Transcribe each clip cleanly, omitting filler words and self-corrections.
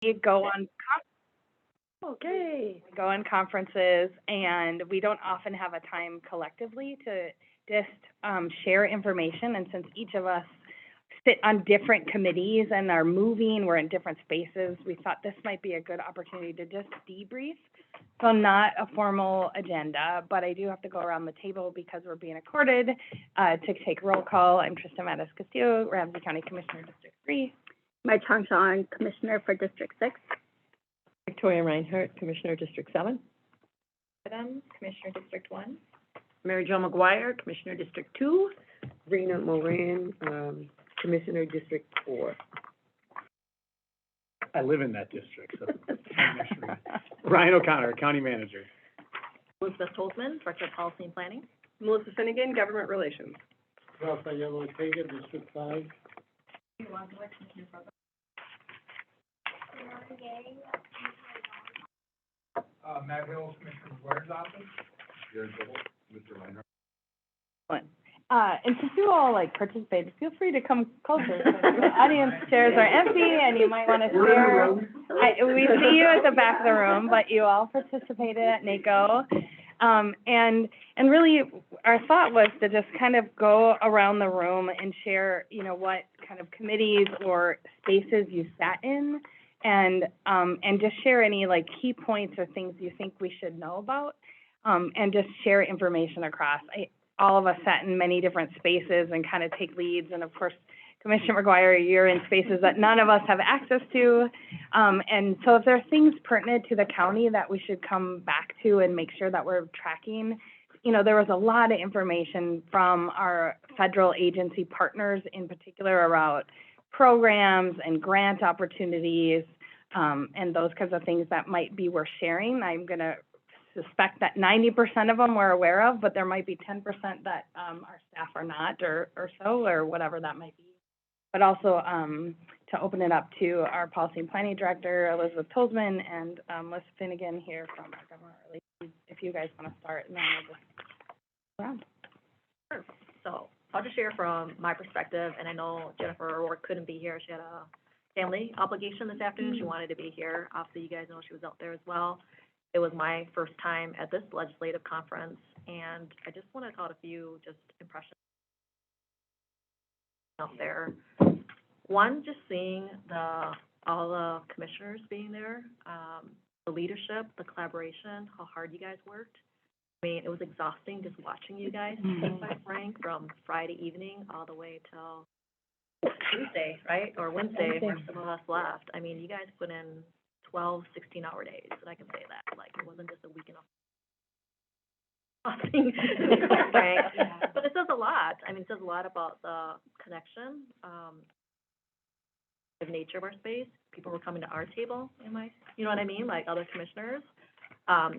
we go on Okay. go on conferences, and we don't often have a time collectively to just share information. And since each of us sit on different committees and are moving, we're in different spaces, we thought this might be a good opportunity to just debrief. So not a formal agenda, but I do have to go around the table because we're being recorded to take roll call. I'm Trista Mattis Castillo, Ramsey County Commissioner, District 3. Mai Chang, Commissioner for District 6. Victoria Reinhardt, Commissioner, District 7. Adams, Commissioner, District 1. Mary Jo McGuire, Commissioner, District 2. Rena Moran, Commissioner, District 4. I live in that district, so. Ryan O'Connor, County Manager. Elizabeth Holtzman, Director of Policy and Planning. Melissa Finnegan, Government Relations. Rafael Ortega, District 5. Matt Hills, Commissioner McGuire's office. Mr. Reinhardt. And since you all participated, feel free to come closer. The audience chairs are empty, and you might want to share. We see you at the back of the room, but you all participated at NACO. And really, our thought was to just kind of go around the room and share, what kind of committees or spaces you sat in, and just share any key points or things you think we should know about, and just share information across. All of us sat in many different spaces and kind of take leads, and of course, Commissioner McGuire, you're in spaces that none of us have access to, and so if there are things pertinent to the county that we should come back to and make sure that we're tracking, there was a lot of information from our federal agency partners in particular about programs and grant opportunities, and those kinds of things that might be worth sharing. I'm going to suspect that 90% of them we're aware of, but there might be 10% that our staff are not, or whatever that might be. But also to open it up to our Policy and Planning Director, Elizabeth Tolzman, and Liz Finnegan here from our Government Relations, if you guys want to start, and then we'll just go around. Sure. So I'll just share from my perspective, and I know Jennifer O'Rourke couldn't be here. She had a family obligation this afternoon. She wanted to be here. Obviously, you guys know she was out there as well. It was my first time at this legislative conference, and I just want to call out a few just impressions out there. One, just seeing all the commissioners being there, the leadership, the collaboration, how hard you guys worked. I mean, it was exhausting just watching you guys, quite frank, from Friday evening all the way till Tuesday, right, or Wednesday, where some of us left. I mean, you guys put in 12, 16-hour days, and I can say that. It wasn't just a weekend off. Right? But it says a lot. I mean, it says a lot about the connection, the nature of our space. People were coming to our table, you know what I mean? Other commissioners.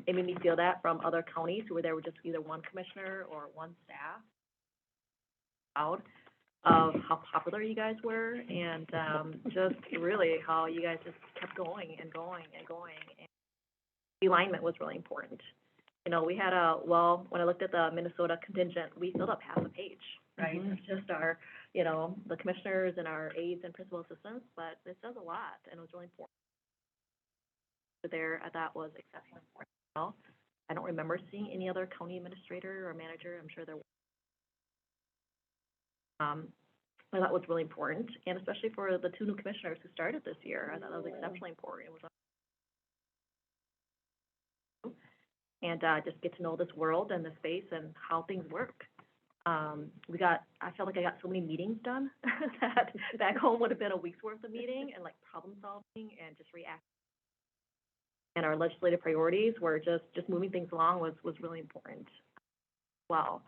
It made me feel that from other counties who were there with just either one commissioner or one staff. Out of how popular you guys were, and just really how you guys just kept going and going and going. And the alignment was really important. We had when I looked at the Minnesota contingent, we filled up half a page, right? It's just our, the commissioners and our aides and principal assistants, but it says a lot, and it was really important. There, I thought was exceptionally important as well. I don't remember seeing any other county administrator or manager. I'm sure there were. I thought was really important, and especially for the two new commissioners who started this year, I thought that was exceptionally important. It was just get to know this world and the space and how things work. I felt like I got so many meetings done that back home would have been a week's worth of meeting and problem solving and just reacting. And our legislative priorities were just moving things along was really important. Well,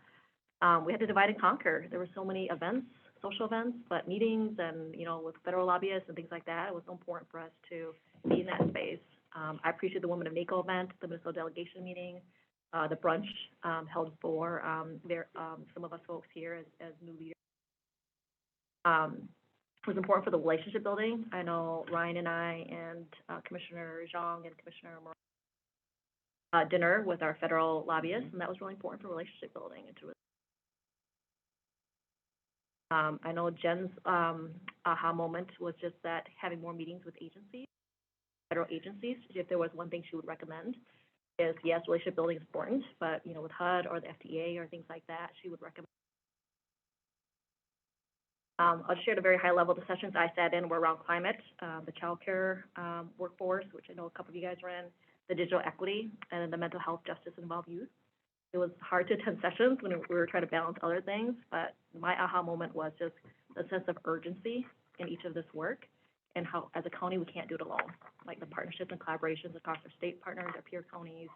we had to divide and conquer. There were so many events, social events, but meetings and, with federal lobbyists and things like that, it was so important for us to be in that space. I appreciate the Women of NACO event, the Minnesota delegation meeting, the brunch held for some of us folks here as new leaders. It was important for the relationship building. I know Ryan and I and Commissioner Zhang and Commissioner Moran dinner with our federal lobbyists, and that was really important for relationship building. And to I know Jen's aha moment was just that having more meetings with agencies federal agencies, if there was one thing she would recommend, is yes, relationship building is important, but, you know, with HUD or the FDA or things like that, she would recommend. I'll just share at a very high level, the sessions I sat in were around climate, the childcare workforce, which I know a couple of you guys were in, the digital equity, and then the mental health, justice, and involved youth. It was hard to attend sessions when we were trying to balance other things, but my aha moment was just the sense of urgency in each of this work and how, as a county, we can't do it alone. Like the partnerships and collaborations across our state partners, our peer counties,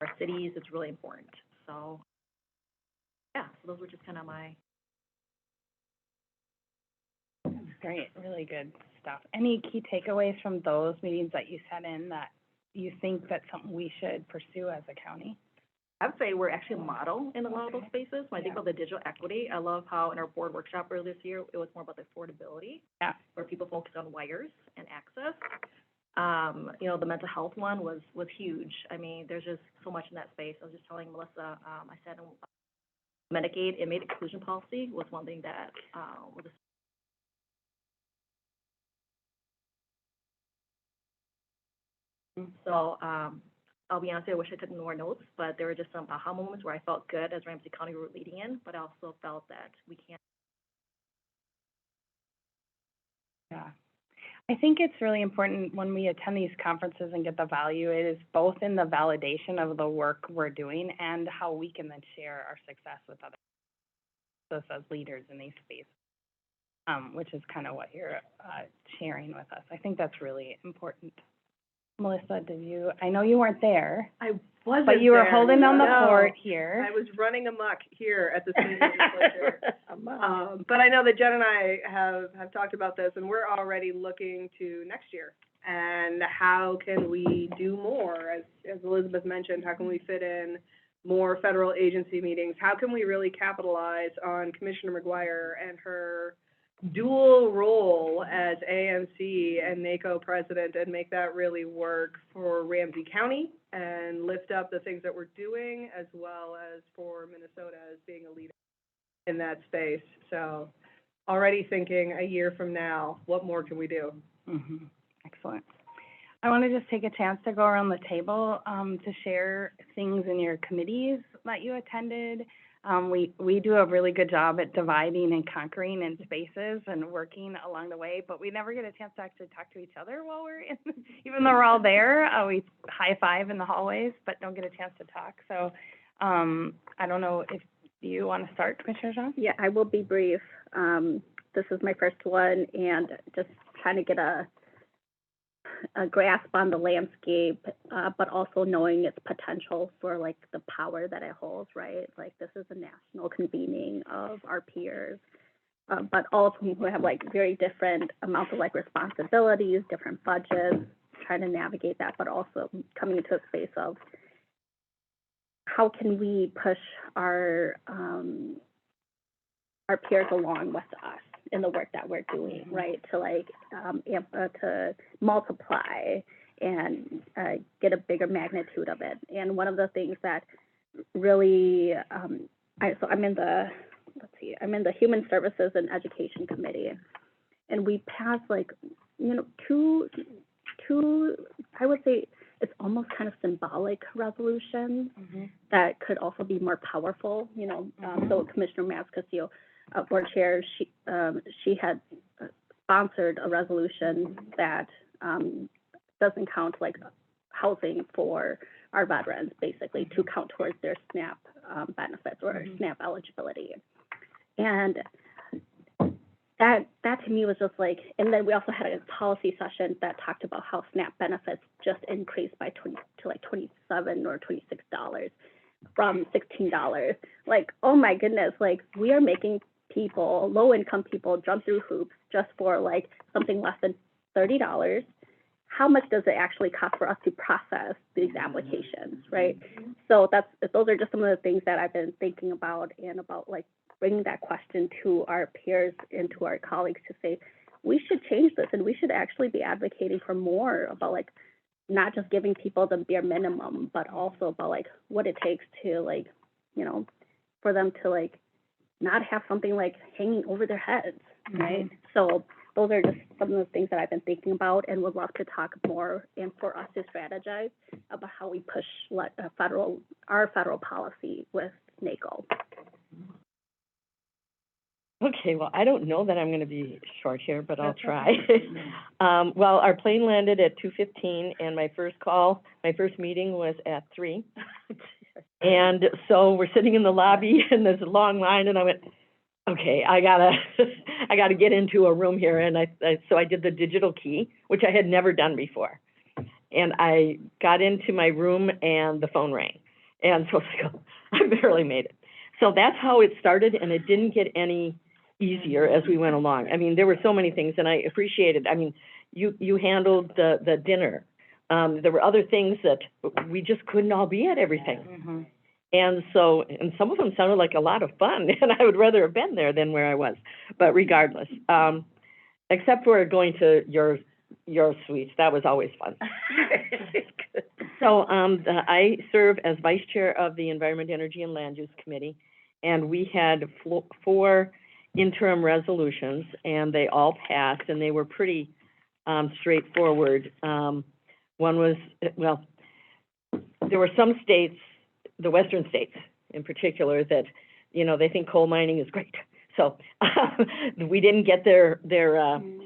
our cities, it's really important. So, yeah, so those were just kind of my. Great, really good stuff. Any key takeaways from those meetings that you sat in that you think that's something we should pursue as a county? I would say we're actually a model in a lot of those spaces. When I think about the digital equity, I love how in our board workshop earlier this year, it was more about the affordability. Yeah. Where people focus on wires and access. You know, the mental health one was huge. I mean, there's just so much in that space. I was just telling Melissa, I said Medicaid, inmate exclusion policy was one thing that was a So, I'll be honest, I wish I took more notes, but there were just some aha moments where I felt good as Ramsey County we were leading in, but I also felt that we can't. Yeah. I think it's really important when we attend these conferences and get the value, it is both in the validation of the work we're doing and how we can then share our success with others, us as leaders in these spaces, which is kind of what you're sharing with us. I think that's really important. Melissa, I know you weren't there, I wasn't but you were there. holding down the No. fort here. I was running amok here at the state legislature. But I know that Jen and I have talked about this, and we're already looking to next year. And how can we do more? As Elizabeth mentioned, how can we fit in more federal agency meetings? How can we really capitalize on Commissioner McGuire and her dual role as AMC and NACO president and make that really work for Ramsey County and lift up the things that we're doing, as well as for Minnesota as being a leader in that space. So already thinking a year from now, what more can we do? Mm-hmm. Excellent. I want to just take a chance to go around the table to share things in your committees that you attended. We do a really good job at dividing and conquering in spaces and working along the way, but we never get a chance to actually talk to each other while we're in, even though we're all there. We high five in the hallways, but don't get a chance to talk. So I don't know if you want to start, Commissioner Zhang? Yeah, I will be brief. This is my first one, and just trying to get a grasp on the landscape, but also knowing its potential for like the power that it holds, right? Like this is a national convening of our peers, but all of whom who have like very different amounts of like responsibilities, different budgets, trying to navigate that, but also coming into a space of how can we push our peers along with us in the work that we're doing, right? To like to multiply and get a bigger magnitude of it. And one of the things that really, I'm in the Human Services and Education Committee, and we passed like, two, I would say it's almost kind of symbolic resolutions that could also be more powerful, So Commissioner Mascasio, board chair, she had sponsored a resolution that doesn't count like housing for our veterans, basically, to count towards their SNAP benefits or SNAP eligibility. And that to me was just like, and then we also had a policy session that talked about how SNAP benefits just increased by $27 or $26 from $16. Like, oh my goodness, like we are making people, low-income people, jump through hoops just for like something less than $30. How much does it actually cost for us to process these applications, right? So those are just some of the things that I've been thinking about, and about like bringing that question to our peers and to our colleagues to say, we should change this, and we should actually be advocating for more about like not just giving people the bare minimum, but also about like what it takes to like, for them to like not have something like hanging over their heads, right? So those are just some of the things that I've been thinking about and would love to talk more and for us to strategize about how we push our federal policy with NACO. Okay, well, I don't know that I'm gonna be short here, but I'll try. Well, our plane landed at 2:15, and my first meeting was at 3. And so we're sitting in the lobby, and there's a long line, and I went, okay, I gotta get into a room here, and so I did the digital key, which I had never done before. And I got into my room, and the phone rang, and so I barely made it. So that's how it started, and it didn't get any easier as we went along. I mean, there were so many things, and I appreciated, I mean, you handled the dinner. There were other things that we just couldn't all be at everything. Mm-hmm. And so, and some of them sounded like a lot of fun, and I would rather have been there than where I was. But regardless, except for going to your suites, that was always fun. So, I serve as vice chair of the Environment, Energy, and Land Use Committee, and we had 4 interim resolutions, and they all passed, and they were pretty straightforward. One was, well, there were some states, the western states in particular, that, you know, they think coal mining is great. So we didn't get their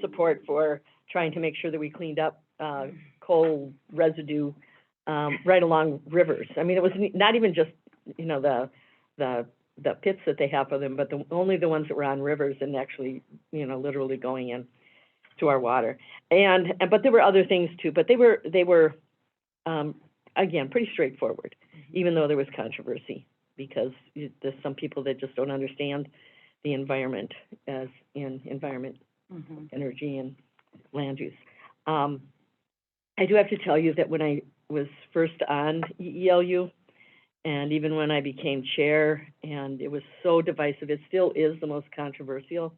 support for trying to make sure that we cleaned up coal residue right along rivers. I mean, it was not even just, you know, the pits that they have for them, but only the ones that were on rivers and actually, you know, literally going in to our water. But there were other things too, but they were again, pretty straightforward, even though there was controversy, because there's some people that just don't understand the environment as in environment, energy, and land use. I do have to tell you that when I was first on EELU, and even when I became chair, and it was so divisive, it still is the most controversial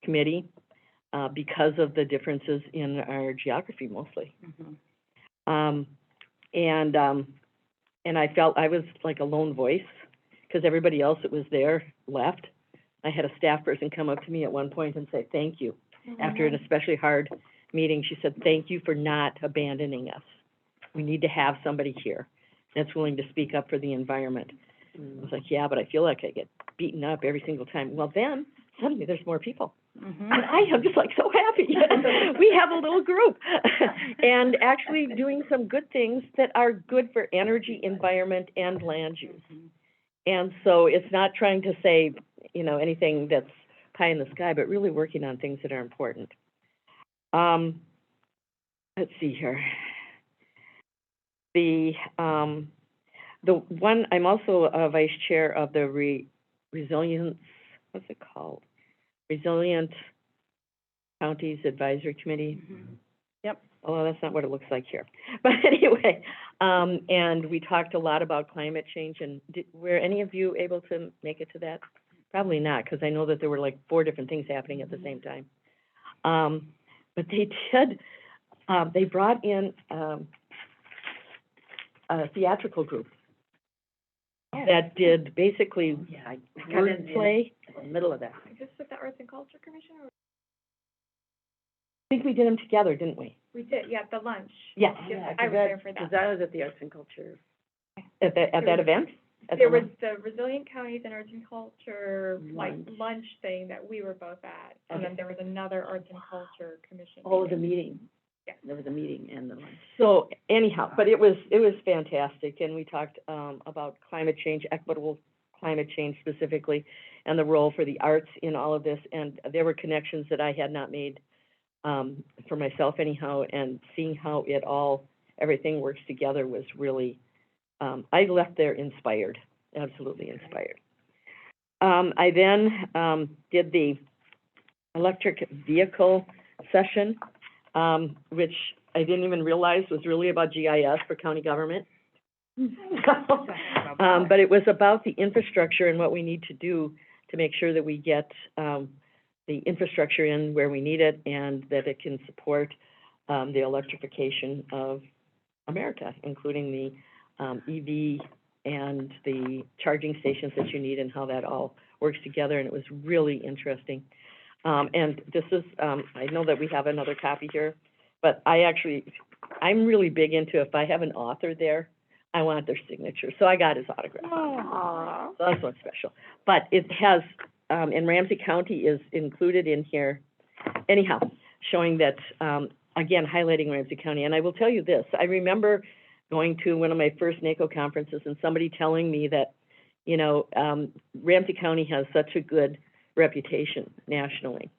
committee because of the differences in our geography mostly. And I felt I was like a lone voice because everybody else that was there left. I had a staff person come up to me at one point and say, thank you. After an especially hard meeting, she said, thank you for not abandoning us. We need to have somebody here that's willing to speak up for the environment. I was like, yeah, but I feel like I get beaten up every single time. Well, then suddenly there's more people. And I am just like so happy. We have a little group and actually doing some good things that are good for energy, environment, and land use. And so it's not trying to say, you know, anything that's pie in the sky, but really working on things that are important. Let's see here. The one, I'm also a vice chair of the Resilience, what's it called? Resilient Counties Advisory Committee. Yep. Although that's not what it looks like here. But anyway, and we talked a lot about climate change. And were any of you able to make it to that? Probably not, because I know that there were like 4 different things happening at the same time. But they did. They brought in a theatrical group that did basically wordplay. In the middle of that. Is this with the Arts and Culture Commission, or? I think we did them together, didn't we? We did, yeah, the lunch. Yes. I was there for that. Because I was at the Arts and Culture. At that event? There was the Resilient Counties and Arts and Culture, like, lunch thing that we were both at. And then there was another Arts and Culture Commission. Oh, it was a meeting. Yeah. There was a meeting and the lunch. So anyhow, but it was fantastic, and we talked about climate change, equitable climate change specifically, and the role for the arts in all of this. And there were connections that I had not made for myself anyhow, and seeing how it all, everything works together was really, I left there inspired, absolutely inspired. I then did the electric vehicle session, which I didn't even realize was really about GIS for county government. But it was about the infrastructure and what we need to do to make sure that we get the infrastructure in where we need it, and that it can support the electrification of America, including the EV and the charging stations that you need, and how that all works together. And it was really interesting. And this is, I know that we have another copy here, but I'm really big into, if I have an author there, I want their signature, so I got his autograph. Aw. So that's what's special. But it has, and Ramsey County is included in here anyhow, showing that, again, highlighting Ramsey County. And I will tell you this, I remember going to one of my first NACO conferences and somebody telling me that, you know, Ramsey County has such a good reputation nationally.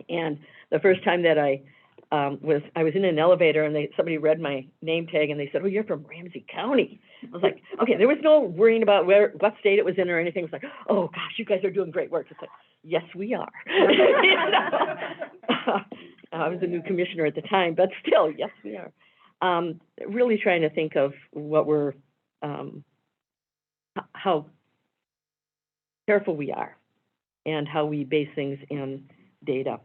And the first time that I was in an elevator and somebody read my name tag and they said, "Oh, you're from Ramsey County." I was like, okay, there was no worrying about what state it was in or anything. It was like, oh gosh, you guys are doing great work. It's like, yes, we are. You know? I was a new commissioner at the time, but still, yes, we are. Really trying to think of what we're, how careful we are and how we base things in data.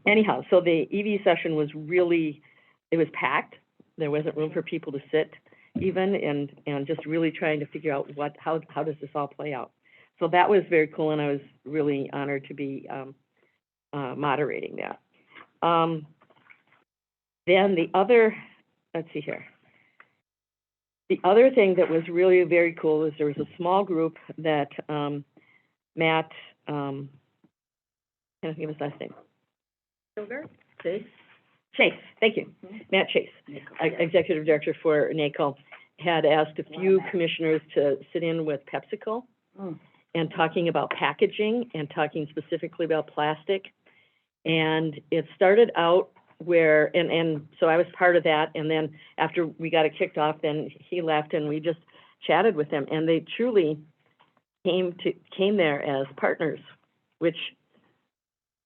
Anyhow, so the EV session was really, it was packed. There wasn't room for people to sit even, and just really trying to figure out how does this all play out. So that was very cool, and I was really honored to be moderating that. Then the other, let's see here. The other thing that was really very cool is there was a small group that Matt, can I give his last name? Chase, thank you. Matt Chase, Executive Director for NACO, had asked a few commissioners to sit in with PepsiCo and talking about packaging and talking specifically about plastic. And it started out where, and so I was part of that, and then after we got it kicked off, then he left and we just chatted with them, and they truly came there as partners, which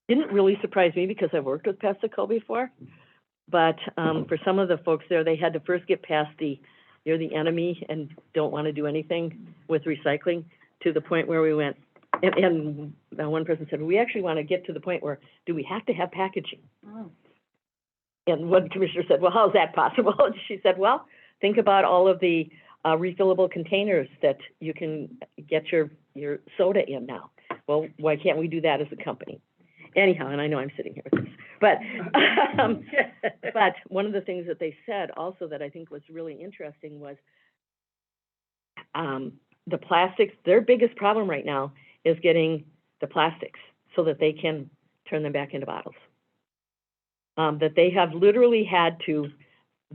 didn't really surprise me because I've worked with PepsiCo before. But for some of the folks there, they had to first get past you're the enemy and don't want to do anything with recycling, to the point where we went, and one person said, we actually want to get to the point where, do we have to have packaging? Oh. And one commissioner said, well, how's that possible? And she said, well, think about all of the refillable containers that you can get your soda in now. Well, why can't we do that as a company? Anyhow, and I know I'm sitting here with this, but one of the things that they said also that I think was really interesting was the plastics. Their biggest problem right now is getting the plastics so that they can turn them back into bottles. That they have literally had to,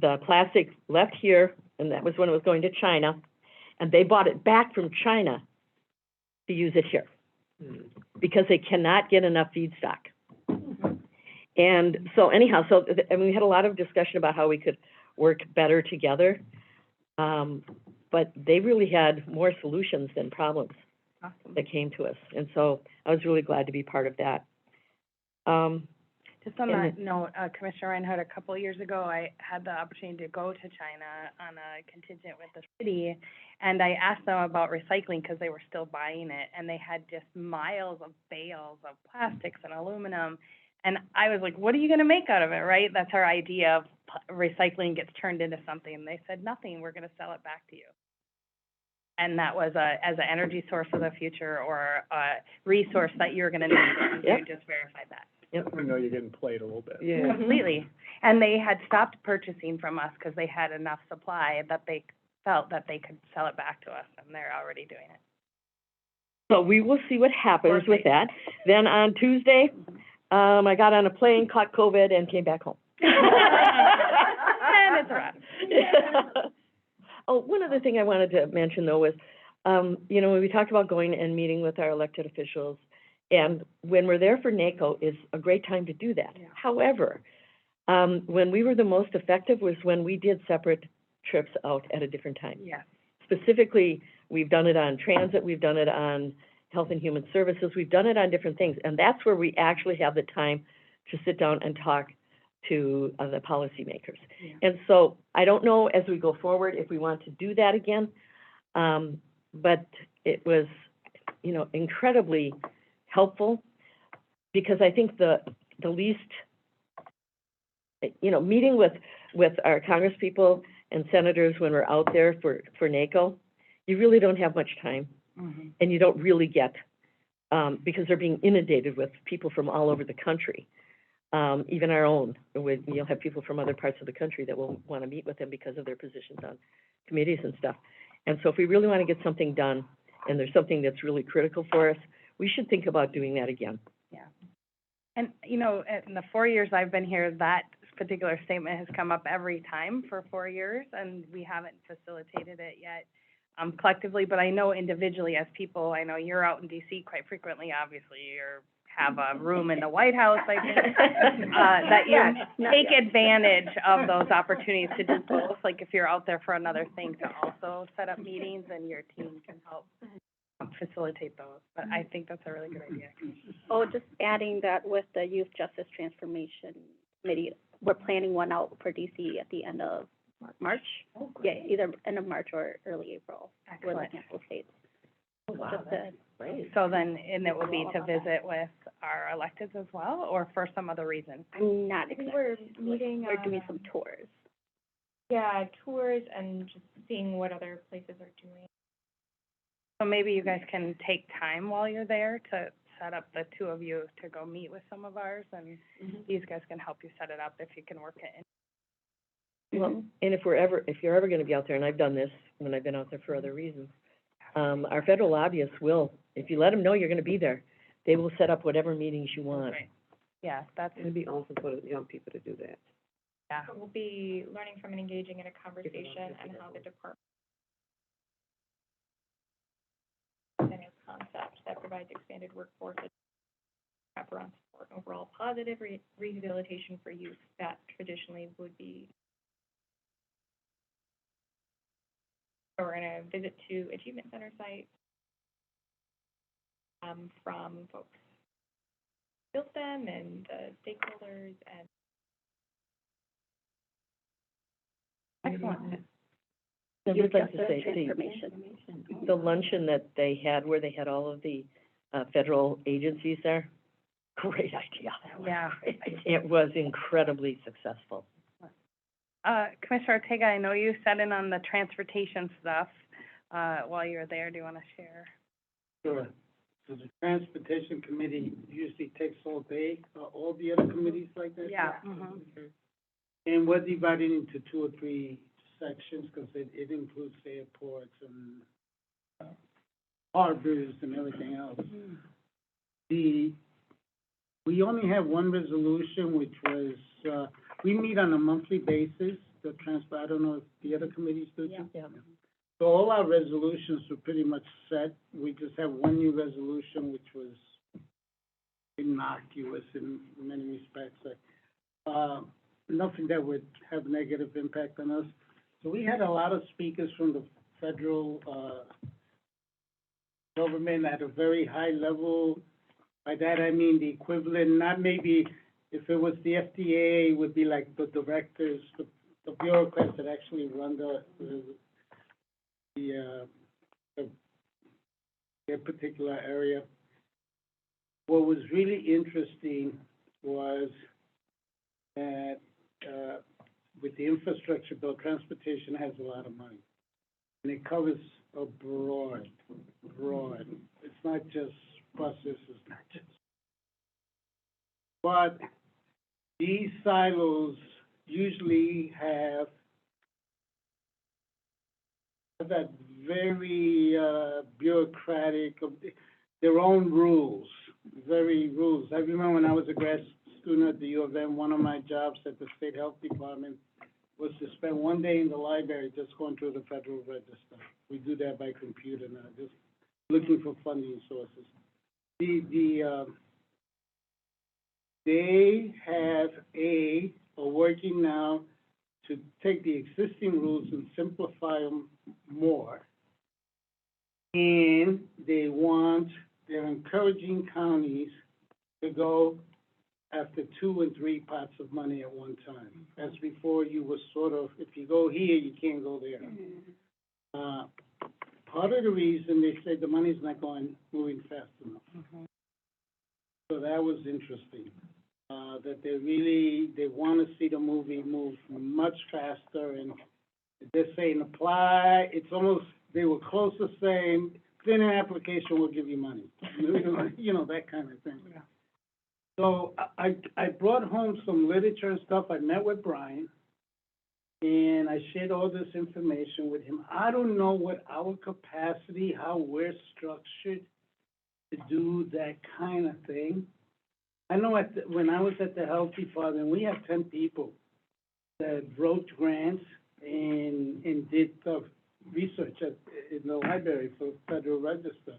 the plastic left here, and that was when it was going to China, and they bought it back from China to use it here, because they cannot get enough feedstock. And so anyhow, and we had a lot of discussion about how we could work better together, but they really had more solutions than problems that came to us. And so I was really glad to be part of that. Just on that note, Commissioner Reinhardt, a couple of years ago, I had the opportunity to go to China on a contingent with the city, and I asked them about recycling because they were still buying it, and they had just miles of bales of plastics and aluminum, and I was like, what are you going to make out of it, right? That's our idea of recycling gets turned into something, and they said, nothing, we're going to sell it back to you. And that was as an energy source of the future, or a resource that you're going to need, and you just verified that. Yep. We know you're getting played a little bit. Yeah. Completely. And they had stopped purchasing from us because they had enough supply that they felt that they could sell it back to us, and they're already doing it. So we will see what happens with that. Then on Tuesday, I got on a plane, caught COVID, and came back home. And it's a wrap. Oh, one other thing I wanted to mention, though, was, you know, when we talked about going and meeting with our elected officials, and when we're there for NACO is a great time to do that. Yeah. However, when we were the most effective was when we did separate trips out at a different time. Yeah. Specifically, we've done it on transit, we've done it on health and human services, we've done it on different things, and that's where we actually have the time to sit down and talk to the policymakers. Yeah. And so I don't know as we go forward if we want to do that again, but it was, you know, incredibly helpful, because I think the least, you know, meeting with our congresspeople and senators when we're out there for NACO, you really don't have much time, and you don't really get because they're being inundated with people from all over the country. Even our own, you'll have people from other parts of the country that will want to meet with them because of their positions on committees and stuff. And so if we really want to get something done, and there's something that's really critical for us, we should think about doing that again. Yeah. And, you know, in the 4 years I've been here, that particular statement has come up every time for 4 years, and we haven't facilitated it yet, collectively, but I know individually as people, I know you're out in DC quite frequently, obviously, you're have a room in the White House, I think, that you take advantage of those opportunities to do both, like if you're out there for another thing, to also set up meetings, and your team can help facilitate those. But I think that's a really good idea. Oh, just adding that with the Youth Justice Transformation Committee, we're planning one out for DC at the end of March. Yeah, either end of March or early April. We're looking at both dates. Oh, wow, Just that's great. So then, and it would be to visit with our electeds as well, or for some other reason? I'm not I think exactly. we're meeting, We're doing some tours. yeah, tours and just seeing what other places are doing. So maybe you guys can take time while you're there to set up the two of you to go meet with some of ours, and these guys can help you set it up if you can work it in. Well, and if you're ever gonna be out there, and I've done this when I've been out there for other reasons, our federal lobbyists will, if you let them know you're gonna be there, they will set up whatever meetings you want. Right. Yeah, that's, It'd be awesome for the young people to do that. yeah. We'll be learning from and engaging in a conversation and how the department and its concept that provides expanded workforce and wraparound support and overall positive rehabilitation for youth that traditionally would be. So we're gonna visit 2 achievement center sites from folks who built them and stakeholders and Excellent. I would like to say, Transformation. the luncheon that they had, where they had all of the, federal agencies there, great idea. Yeah. It was incredibly successful. Commissioner Ortega, I know you sat in on the transportation stuff, while you were there. Do you want to share? Sure. So the Transportation Committee usually takes all day, all the other committees like that? Yeah. Mm-hmm. And we're divided into 2 or 3 sections, because it includes airports and harbors and everything else. We only have one resolution, which was, we meet on a monthly basis, I don't know if the other committees do too. Yeah. So all our resolutions were pretty much set. We just have one new resolution, which was innocuous in many respects. Nothing that would have negative impact on us. So we had a lot of speakers from the federal, government at a very high level. By that I mean the equivalent, not maybe, if it was the FDA, it would be like the directors, the bureaucrats that actually run their particular area. What was really interesting was that, with the infrastructure bill, transportation has a lot of money. And it covers a broad. It's not just buses, it's not just. But these silos usually have that very bureaucratic, their own rules, very rules. I remember when I was a grad student at the U of M, one of my jobs at the State Health Department was to spend one day in the library just going through the Federal Register. We do that by computer now, just looking for funding sources. They are working now to take the existing rules and simplify them more. And they're encouraging counties to go after 2 and 3 pots of money at one time. As before, you were sort of, if you go here, you can't go there. Part of the reason they said the money's not moving fast enough. So that was interesting. That they want to see the movie move much faster, and they're saying apply. It's almost, they were close to saying fill in an application, we'll give you money. You know, that kind of thing. So I brought home some literature and stuff. I met with Brian, and I shared all this information with him. I don't know what our capacity, how we're structured to do that kind of thing. I know when I was at the health department, we had 10 people that wrote grants and did research in the library for Federal Register.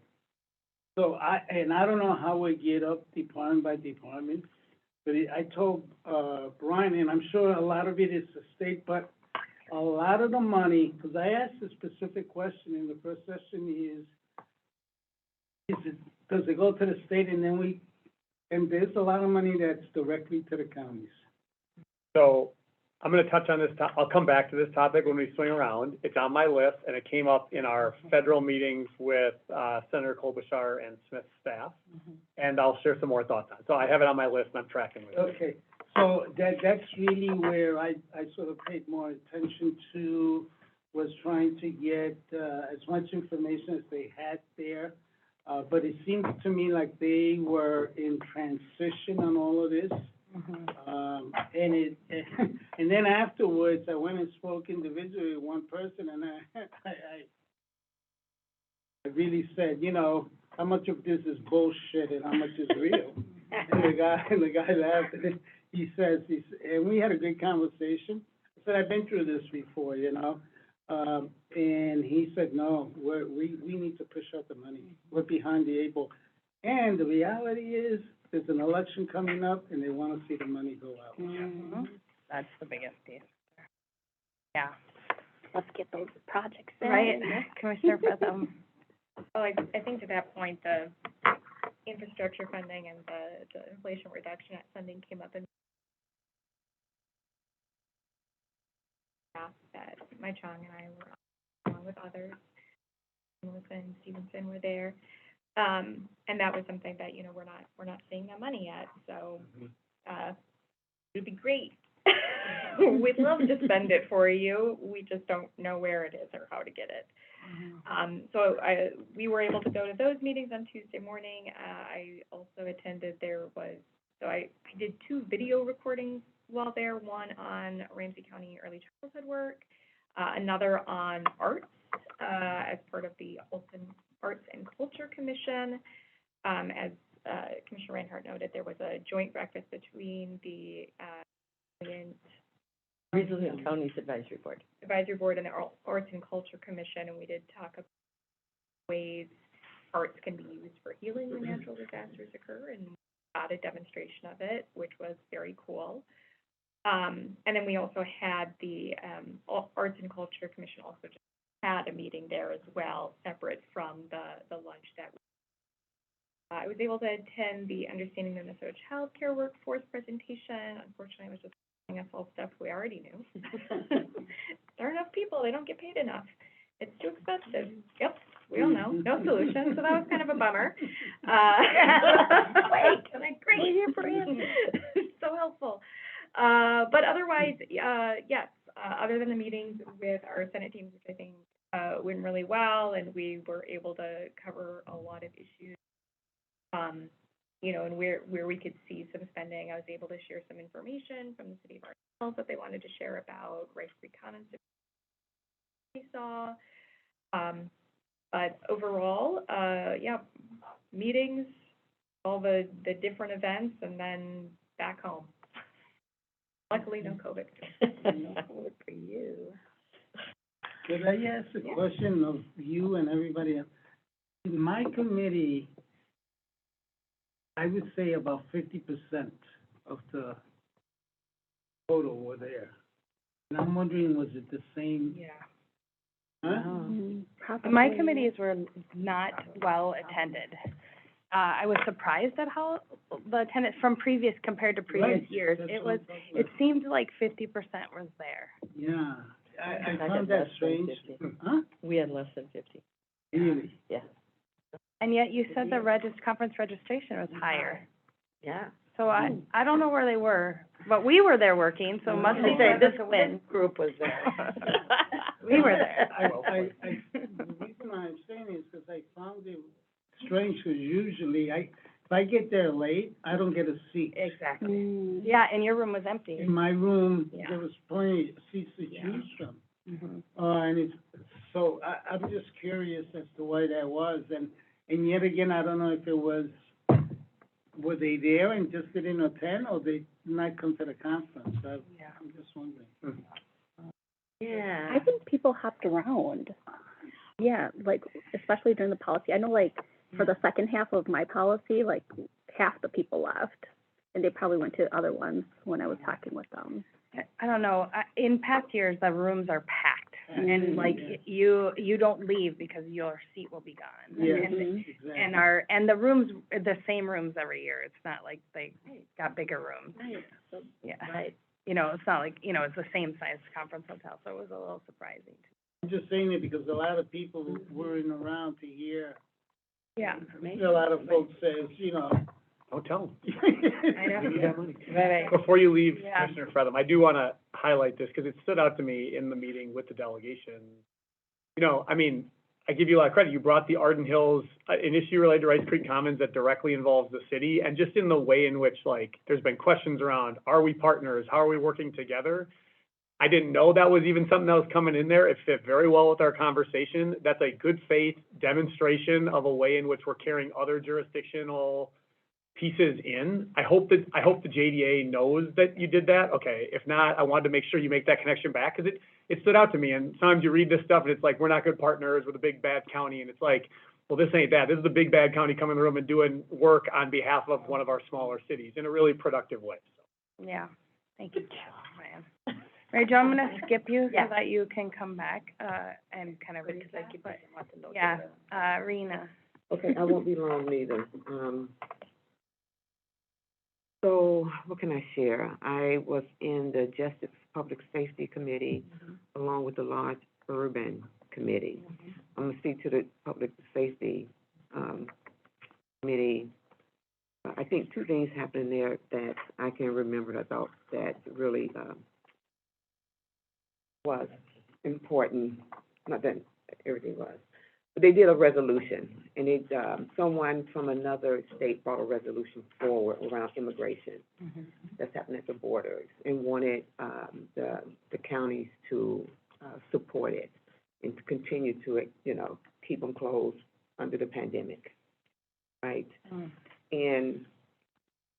So I don't know how we get up department by department, but I told, Brian, and I'm sure a lot of it is the state, but a lot of the money, because I asked a specific question in the first session does it go to the state and then and there's a lot of money that's directly to the counties. So I'm gonna touch on this, I'll come back to this topic when we swing around. It's on my list, and it came up in our federal meetings with, Senator Klobuchar and Smith's staff. And I'll share some more thoughts on it. So I have it on my list, and I'm tracking with it. Okay, so that's really where I sort of paid more attention to, was trying to get, as much information as they had there. But it seemed to me like they were in transition on all of this. And then afterwards, I went and spoke individually with one person, and I really said, you know, how much of this is bullshit and how much is real? And the guy laughed, and he says, and we had a good conversation. I said, I've been through this before, you know. And he said, no, we need to push out the money. We're behind the eight ball. And the reality is, there's an election coming up, and they want to see the money go out. That's the biggest piece. Yeah. Let's get those projects in. Right, Commissioner Betham. Well, I think to that point, the infrastructure funding and the Inflation Reduction Act funding came up in that my Chong and I were on, along with others. Melissa and Stevenson were there. And that was something that, you know, we're not seeing that money yet, so, it'd be great. We'd love to spend it for you, we just don't know where it is or how to get it. So we were able to go to those meetings on Tuesday morning. I also attended, I did 2 video recordings while there, one on Ramsey County early childhood work, another on arts, as part of the Olson Arts and Culture Commission. As Commissioner Reinhardt noted, there was a joint breakfast between the Resilient Counties Advisory Board. and the Arts and Culture Commission, and we did talk about ways arts can be used for healing when natural disasters occur, and got a demonstration of it, which was very cool. And then we also had the Arts and Culture Commission also just had a meeting there as well, separate from the lunch that I was able to attend the Understanding the Minnesota Childcare Workforce presentation. Unfortunately, I was just telling us all stuff we already knew. There are enough people, they don't get paid enough. It's too expensive. Yep, we all know, no solution, so that was kind of a bummer. Wait, and I great, so helpful. But otherwise, yes, other than the meetings with our Senate teams, which I think went really well, and we were able to cover a lot of issues, you know, and where we could see some spending. I was able to share some information from the city of ourselves that they wanted to share about Rice Creek Commons we saw. But overall, yeah, meetings, all the different events, and then back home. Luckily, no COVID. Good for you. Could I ask a question of you and everybody else? In my committee, I would say about 50% of the total were there. And I'm wondering, was it the same? Yeah. Huh? My committees were not well attended. I was surprised at how the attendance compared to previous Right, years. that's It what was, I'm talking it about. seemed like 50% was there. Yeah, I I found had that less than strange. 50. Huh? We had less than 50. Really? Yeah. And yet you said the conference registration was higher. Yeah. So I don't know where they were, but we were there working, so must be This a win. group was there. We were there. The reason why I'm saying is because I found there late, I don't get a seat. Exactly. Mm. Yeah, and your room was empty. In my room, Yeah. there was plenty of seats to Yeah. choose from. Mhm. And it's, so I'm just curious as to why that was, and yet again, I don't know if it was, were they there and just didn't attend, or they not come to the conference? Yeah. I'm just wondering. Yeah. I think people hopped around. Yeah, like, especially during the policy. I know, like, for the second half of my policy, like, half the people left. And they probably went to other ones when I was talking with them. I don't know, in past years, the rooms are packed, and Mhm. like, you don't leave because your seat will be gone. Yeah, And, exactly. and the rooms, are the same rooms every year, it's not like they got bigger rooms. Right, so, Yeah. right. You know, it's not like, you know, it's the same size conference hotel, so it was a little surprising. I'm just saying it because a lot of people weren't around to hear. Yeah. A lot of folks says, you know. Don't tell them. I know. You need that money. Right. Before you leave, Yeah. Commissioner Fretham, I do want to highlight this because it stood out to me in the meeting with the delegation. You know, I mean, I give you a lot of credit. You brought the Arden Hills, an issue related to Rice Creek Commons that directly involves the city, and just in the way in which, like, there's been questions around, are we partners? How are we working together? I didn't know that was even something that was coming in there. It fit very well with our conversation. That's a good faith demonstration of a way in which we're carrying other jurisdictional pieces in. I hope the JDA knows that you did that. Okay, if not, I wanted to make sure you make that connection back, because it stood out to me. And sometimes you read this stuff and it's like, we're not good partners with a big bad county, and it's like, well, this ain't that. This is the big bad county coming in the room and doing work on behalf of one of our smaller cities in a really productive way. Yeah, thank you, Joanne. Right, Joe, I'm gonna skip you so Yeah. that you can come back, and kind of recap, but, yeah, Rena. Okay, I won't be long neither. So what can I share? I was in the Justice Public Safety Committee along with the Large Urban Committee. I'm gonna speak to the Public Safety, Committee. I think two things happened there that I can remember about that really, was important, not that everything was. But they did a resolution, and it, someone from another state brought a resolution forward around immigration that's happening at the borders, and wanted, the counties to, support it and to continue to, you know, keep them closed under the pandemic, right? And,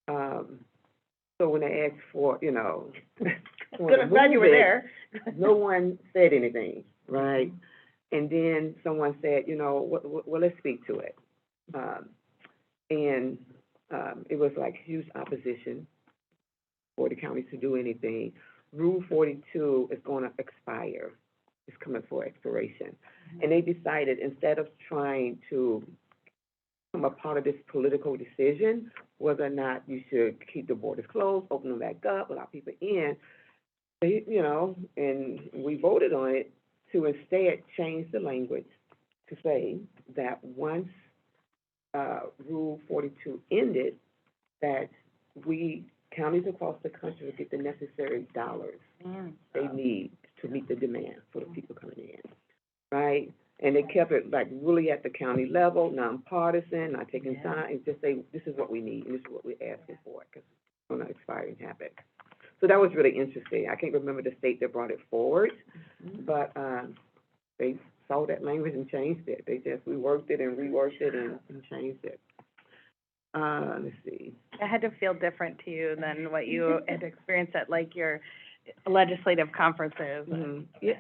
so when they asked for, you know. Good, I'm glad you were there. No one said anything, right? And then someone said, you know, well, let's speak to it. And it was like huge opposition for the county to do anything. Rule 42 is going to expire. It's coming for expiration. And they decided, instead of trying to become a part of this political decision, whether or not you should keep the borders closed, open them back up, allow people in, they, you know, and we voted on it to instead change the language to say that once, Rule 42 ended, that we, counties across the country, will get the necessary dollars they need to meet the demand for the people coming in, right? And they kept it like really at the county level, nonpartisan, not taking time, and just say, this is what we need, and this is what we're asking for, because it's going to expire and happen. So that was really interesting. I can't remember the state that brought it forward, but, they saw that language and changed it. They just reworked it and reworked it and changed it. Let's see. It had to feel different to you than what you had experienced at like your legislative conferences. Yeah,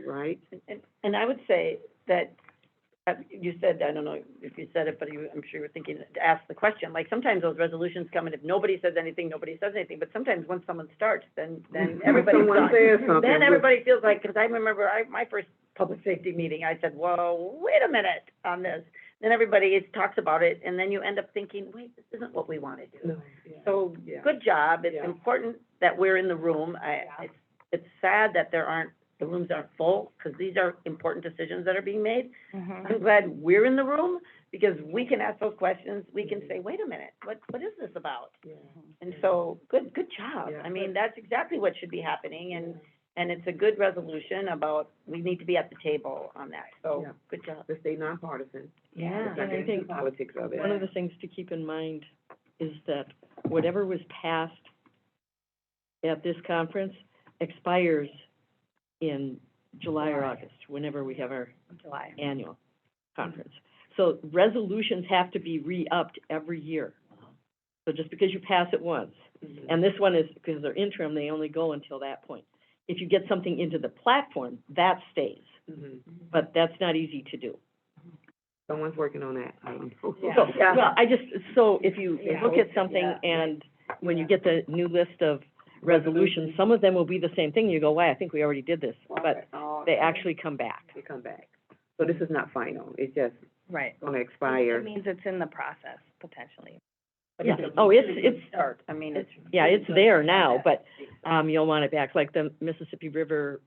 right. And I would say that, you said, I don't know if you said it, but I'm sure you were thinking to ask the question, like, sometimes those resolutions come, and if nobody says anything, nobody says anything, but sometimes once someone starts, then everybody Someone starts. says something. Then everybody feels like, because I remember my first public safety meeting, I said, whoa, wait a minute on this. Then everybody talks about it, and then you end up thinking, wait, this isn't what we want to do. No, yeah. So, Yeah. good job. It's Yeah. important that we're in the room. It's sad that the rooms aren't full, because these are important decisions that are being made. I'm glad we're in the room, because we can ask those questions. We can say, wait a minute, what is this about? Yeah. And so, good job. Yeah. I mean, that's exactly what should be happening, and it's a good resolution about, we need to be at the table on that, so, Yeah. good job. To stay nonpartisan. Yeah. It's not And I into think politics of it. one of the things to keep in mind is that whatever was passed at this conference expires in July or August, whenever we have our July. annual conference. So resolutions have to be re-upped every year. So just because you pass it once, and this one is, because they're interim, they only go until that point. If you get something into the platform, that stays, but that's not easy to do. Someone's working on that. So, well, so if you look at something and when you get the new list of resolutions, some of them will be the same thing, you go, why, I think we already did this, but they actually come back. They come back. So this is not final, it's just Right. gonna expire. It means it's in the process, potentially. Yeah, oh, it's, Start, I mean, it's. yeah, it's there now, but, you'll want it back, like the Mississippi River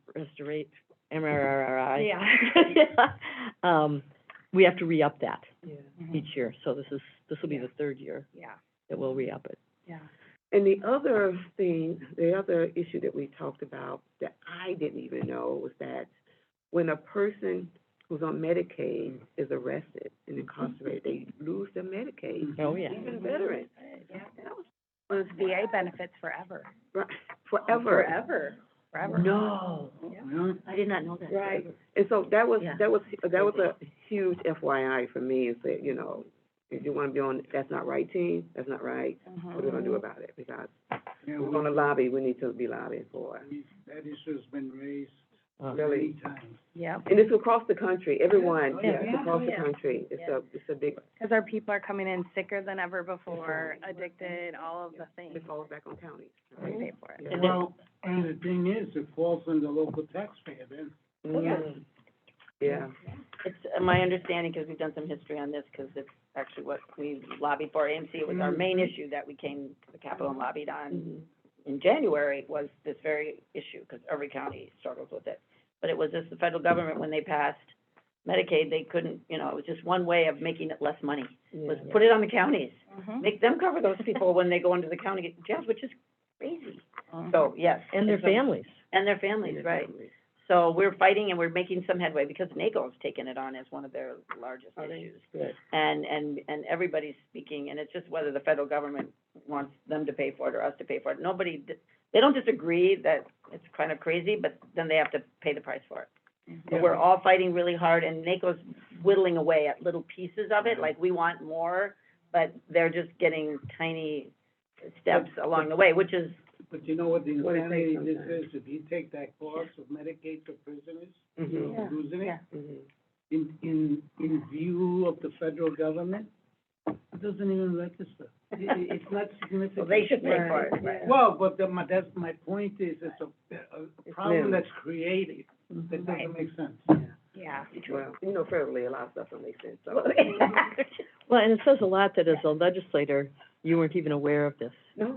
MRRI. Yeah. We have to re-up that Yeah. each year, so this will be the third year Yeah, that we'll re-up it. yeah. And the other thing, the other issue that we talked about that I didn't even know was that when a person who's on Medicaid is arrested and incarcerated, they lose their Medicaid. Oh, yeah. Even veterans. Yeah. That was Lose VA benefits forever. right, forever. Forever. No. Yeah. I did not know that. Right, and so that was Yeah. a huge FYI for me, and said, you know, if you wanna be on, that's not right team, that's not right, what are we gonna do about it? Because Yeah, we're gonna lobby, we need to be lobbying for it. that issue's been raised Really. many times. Yeah, And it's across the country, everyone, Yeah. it's across the Yeah. country, it's a big, because our people are coming in sicker than ever before, addicted, all of the things. it falls back on counties. We pay for it. Yeah. Well, and the thing is, it falls on the local taxpayer then. Mhm. Yeah, It's my understanding, because we've done some history on this, because it's actually what we lobbied for, AMC, was our main issue that we came to the Capitol and lobbied on in January, was this very issue, because every county struggles with it. But it was just the federal government, when they passed Medicaid, they couldn't, it was just one way of making it less money, was put it on the counties. Mhm. Make them cover those people when they go into the county jails, which is crazy. So, yes. And their it's a- families. And their families, right. So we're fighting and we're making some headway, because NACO's taken it on as one of their largest issues. good. And everybody's speaking, and it's just whether the federal government wants them to pay for it or us to pay for it. They don't disagree that it's kind of crazy, but then they have to pay the price for it. But we're all fighting really hard, and NACO's whittling away at little pieces of it, like we want more, but they're just getting tiny steps along the way, which is, But you know what the What it insanity takes this sometimes. is, if you take that cost of Medicaid for prisoners, Mhm. Yeah. losing it, Yeah. Mhm. in view of the federal government, it doesn't even register. It's not significant. well, they should pay for it, Right, right? Well, but that's my point is, it's a problem new. that's created, that Right. doesn't make sense. Yeah. Well, federally, a lot of stuff don't make sense, so. Well, and it says a lot that as a legislator, you weren't even aware of this. No,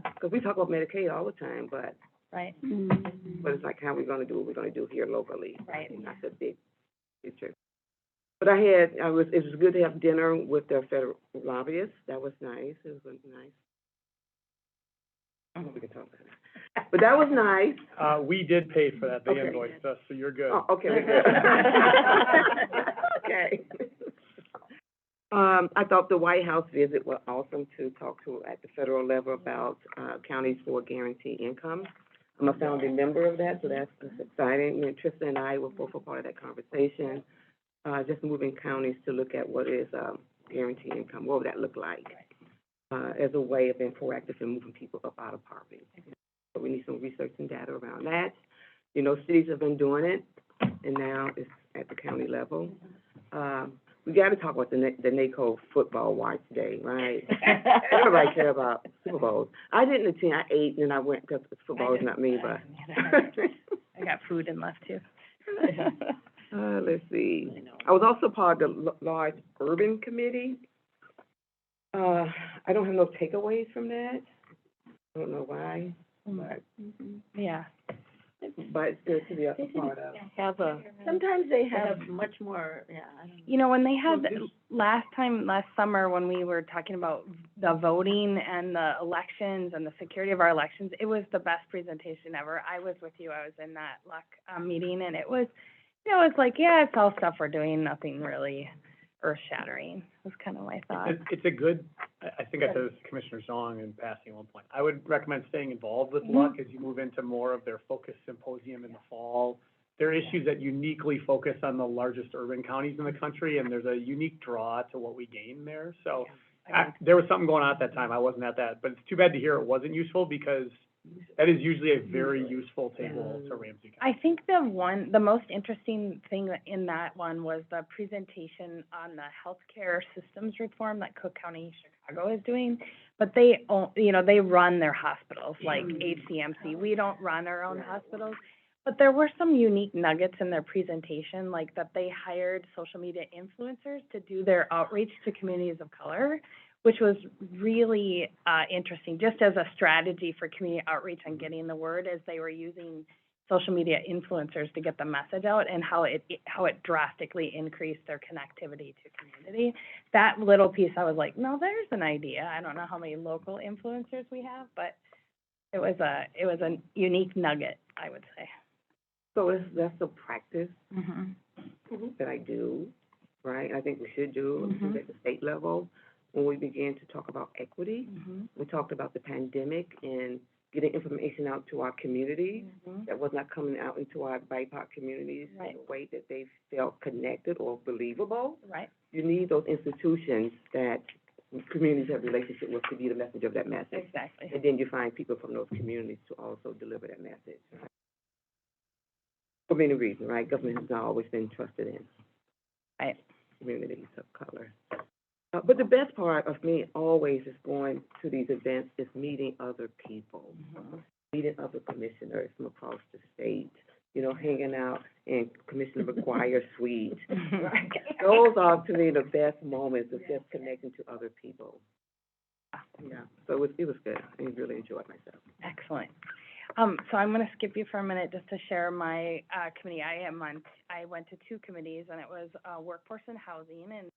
because we talk about Medicaid all the time, but Right, it's like how we're gonna do what we're gonna do here locally. right. And that's a big picture. But it was good to have dinner with the federal lobbyists, that was nice, it was nice. I don't know if we can talk about that. But that was nice. We did pay for that, they Okay. invoiced us, so you're good. Oh, okay, we're good. Okay. I thought the White House visit was awesome to talk to at the federal level about, counties for guaranteed income. I'm a founding member of that, so that's exciting. Me and Trista and I were both a part of that conversation. Just moving counties to look at what is, guaranteed income, what would that look like? As a way of being proactive and moving people up out of poverty. So we need some research and data around that. Cities have been doing it, and now it's at the county level. We gotta talk about the NACO football watch day, right? Everybody care about Super Bowls. I didn't attend, I ate, and then I went, because football is not me, but. I got food and left too. Let's see. I was also part of the large urban committee. I don't have no takeaways from that. I don't know why, but Yeah. it's good to be a part of. Have a, Sometimes they have much more, I don't know. When they had, last summer, when we were talking about the voting and the elections and the security of our elections, it was the best presentation ever. I was with you, I was in that meeting, and it was, it's like, yeah, it's all stuff we're doing, nothing really earth-shattering, was kind of my thought. It's a good, I think I said this to Commissioner Zhang in passing at one point. I would recommend staying involved with Mhm. LUC as you move into more of their focus symposium in the fall. There are issues that uniquely focus on the largest urban counties in the country, and there's a unique draw to what we gain there. So there was something going on at that time. I wasn't at that, but it's too bad to hear it wasn't useful because that is usually a very useful table to Ramsey County. I think the most interesting thing in that one was the presentation on the healthcare systems reform that Cook County, Chicago is doing. But they run their hospitals, like HCMC. We don't run our own hospitals. But there were some unique nuggets in their presentation, like that they hired social media influencers to do their outreach to communities of color, which was really interesting, just as a strategy for community outreach and getting the word, as they were using social media influencers to get the message out, and how it drastically increased their connectivity to community. That little piece, I was like, no, there's an idea. I don't know how many local influencers we have, but it was a unique nugget, I would say. So that's a practice Mm-hmm. that I do, right? I think we should do Mhm. at the state level. When we began to talk about equity, Mm-hmm. we talked about the pandemic and getting information out to our communities Mm-hmm. that was not coming out into our BIPOC communities Right. in a way that they felt connected or believable. Right. You need those institutions that communities have relationship with to be the messenger of that message. Exactly. And then you find people from those communities to also deliver that message. Right? For many reasons, right? Government has not always been trusted in Right. communities of color. But the best part of me always is going to these events is meeting other people, meeting other commissioners from across the state, hanging out in Commissioner McGuire's suite. Right? Those are, to me, the best moments of just connecting to other people. Yeah, so it was good. I really enjoyed myself. Excellent. So I'm gonna skip you for a minute just to share my, committee. I went to 2 committees, and it was, workforce and housing, and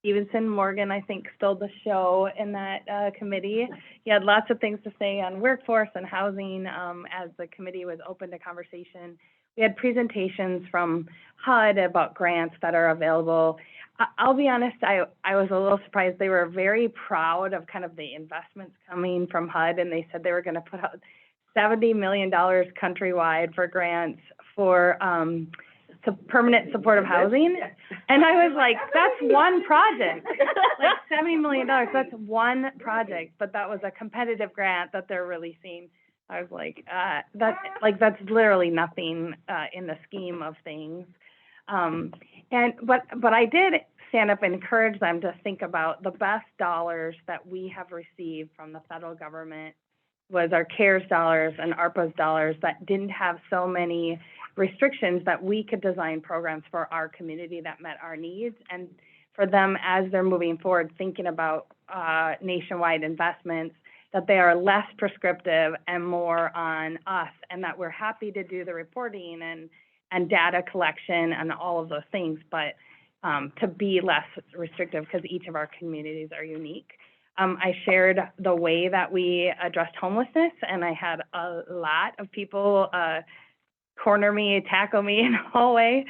Stevenson Morgan, I think, stole the show in that, committee. He had lots of things to say on workforce and housing, as the committee was open to conversation. We had presentations from HUD about grants that are available. I'll be honest, I was a little surprised. They were very proud of kind of the investments coming from HUD, and they said they were gonna put out $70 million countrywide for grants for, permanent supportive housing. And I was like, that's one project, like $70 million, that's one project, but that was a competitive grant that they're releasing. I was like, that's literally nothing, in the scheme of things. But I did stand up and encourage them to think about the best dollars that we have received from the federal government was our CARES dollars and ARPA's dollars that didn't have so many restrictions, that we could design programs for our community that met our needs, and for them, as they're moving forward, thinking about nationwide investments, that they are less prescriptive and more on us, and that we're happy to do the reporting and data collection and all of those things, but to be less restrictive, because each of our communities are unique. I shared the way that we addressed homelessness, and I had a lot of people corner me, tackle me in the hallway,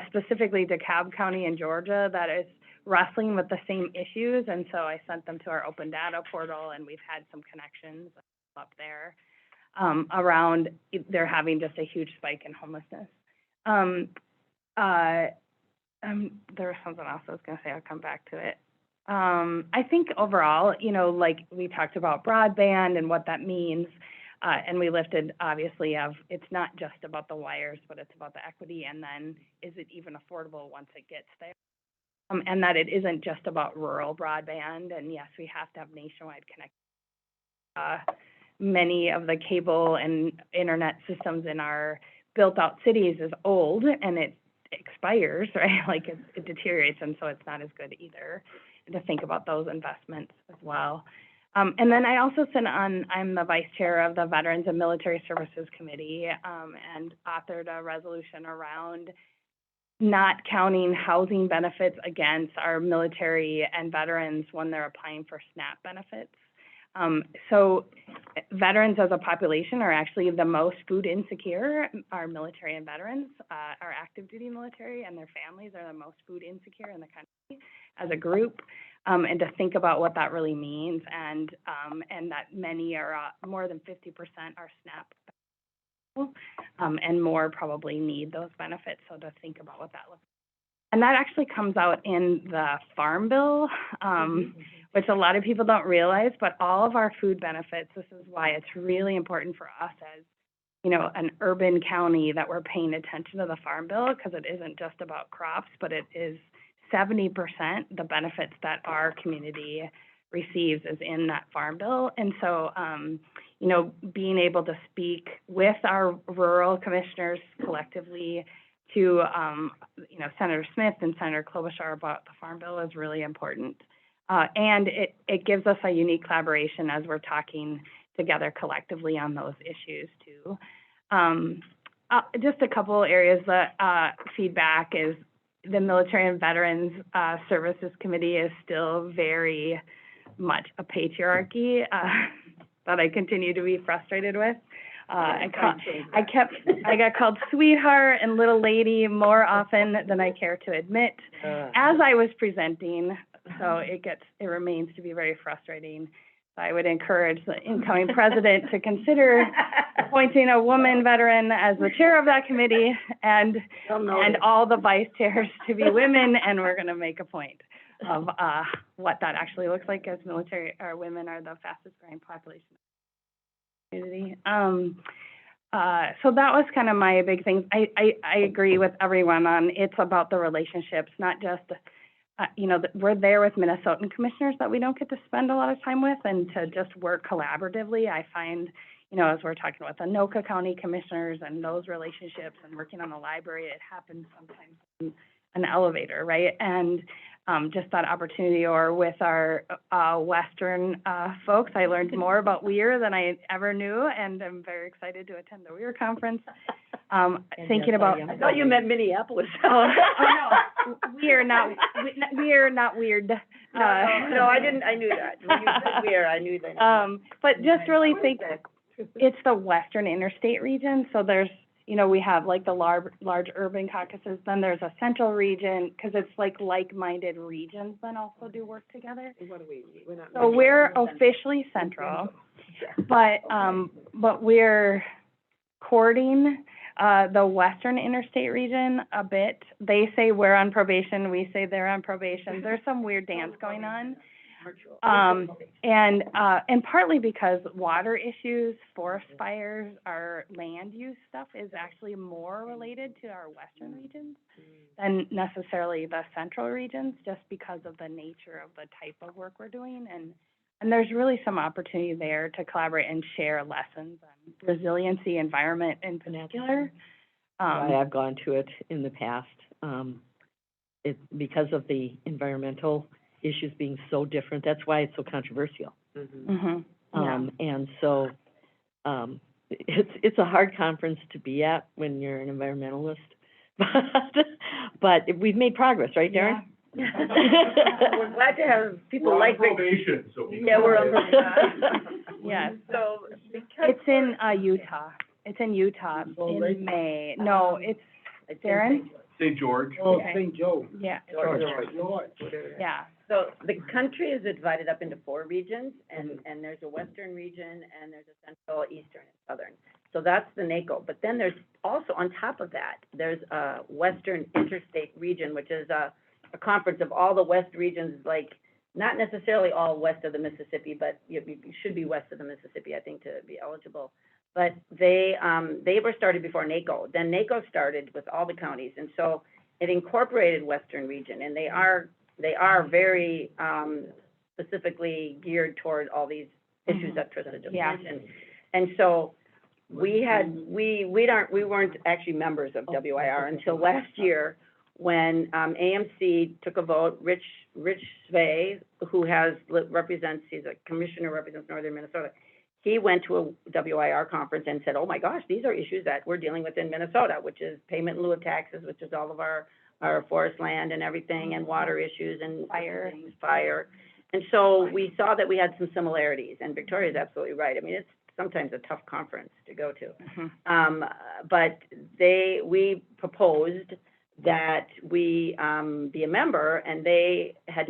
specifically DeKalb County in Georgia that is wrestling with the same issues, and so I sent them to our open data portal, and we've had some connections up there around they're having just a huge spike in homelessness. There was something else I was going to say. I'll come back to it. I think overall, like we talked about broadband and what that means, and we lifted, obviously, it's not just about the wires, but it's about the equity, and then is it even affordable once it gets there? And that it isn't just about rural broadband, and yes, we have to have nationwide connectivity. Many of the cable and internet systems in our built-out cities is old, and it expires, right? Like it deteriorates, and so it's not as good either. To think about those investments as well. And then I also I'm the vice chair of the Veterans and Military Services Committee, and authored a resolution around not counting housing benefits against our military and veterans when they're applying for SNAP benefits. So veterans as a population are actually the most food insecure. Our military and veterans, our active duty military and their families are the most food insecure in the country. as a group, and to think about what that really means, and that many are, more than 50% are SNAP, and more probably need those benefits, so to think about what that looks like. And that actually comes out in the Farm Bill, which a lot of people don't realize, but all of our food benefits, this is why it's really important for us as, you know, an urban county, that we're paying attention to the Farm Bill, because it isn't just about crops, but it is 70% the benefits that our community receives is in that Farm Bill. And so, you know, being able to speak with our rural commissioners collectively to, you know, Senator Smith and Senator Klobuchar about the Farm Bill is really important. And it gives us a unique collaboration as we're talking together collectively on those issues too. Just a couple areas that feedback is the Military and Veterans Services Committee is still very much a patriarchy that I continue to be frustrated with. I got called sweetheart and little lady more often than I care to admit as I was presenting, so it remains to be very frustrating. I would encourage the incoming president to consider appointing a woman veteran as the chair of that committee, and all the vice chairs to be women, and we're going to make a point of what that actually looks like, as military or women are the fastest growing population in the community. So that was kind of my big thing. I agree with everyone on it's about the relationships, not just you know, we're there with Minnesotan commissioners that we don't get to spend a lot of time with, and to just work collaboratively. I find, you know, as we're talking about the Anoka County commissioners and those relationships and working on the library, it happens sometimes in an elevator, right? And just that opportunity, or with our Western folks, I learned more about WEIR than I ever knew, and I'm very excited to attend the WEIR conference. Thinking about, I thought you meant Minneapolis. oh no, we are not weird. No, I didn't, I knew that. When you said WEIR, I knew that. But just really think, it's the Western Interstate region, so there's, you know, we have like the large urban caucuses, then there's a central region, because it's like-minded regions then also do work together. What are we? We're not. So we're officially central, but we're courting the Western Interstate region a bit. They say we're on probation, we say they're on probation. There's some weird dance going on. And partly because water issues, forest fires, our land use stuff is actually more related to our Western regions than necessarily the central regions, just because of the nature of the type of work we're doing. And there's really some opportunity there to collaborate and share lessons on resiliency, environment in particular. I've gone to it in the past, because of the environmental issues being so different. That's why it's so controversial. And so, it's a hard conference to be at when you're an environmentalist, but we've made progress, right, Darren? We're glad to have people like. We're on probation, so. Yeah, we're on probation. Yes. So, It's in Utah. It's in Utah in May. No, it's Darren? St. George. Oh, Okay. St. Joe. Yeah. George. Yeah. So the country is divided up into 4 regions, and there's a western region, and there's a central, eastern, and southern. So that's the NACO. But then there's also, on top of that, there's a western interstate region, which is a conference of all the west regions, like, not necessarily all west of the Mississippi, but you should be west of the Mississippi, I think, to be eligible. But they were started before NACO. Then NACO started with all the counties, and so it incorporated western region, and they are very specifically geared toward all these issues that Trista just mentioned. And so we weren't actually members of WIR until last year, when AMC took a vote. Rich Svay, who he's a commissioner, represents Northern Minnesota. He went to a WIR conference and said, oh my gosh, these are issues that we're dealing with in Minnesota, which is payment in lieu of taxes, which is all of our forest land and everything, and water issues and fire. And so we saw that we had some similarities, and Victoria's absolutely right. I mean, it's sometimes a tough conference to go to. But we proposed that we be a member, and they had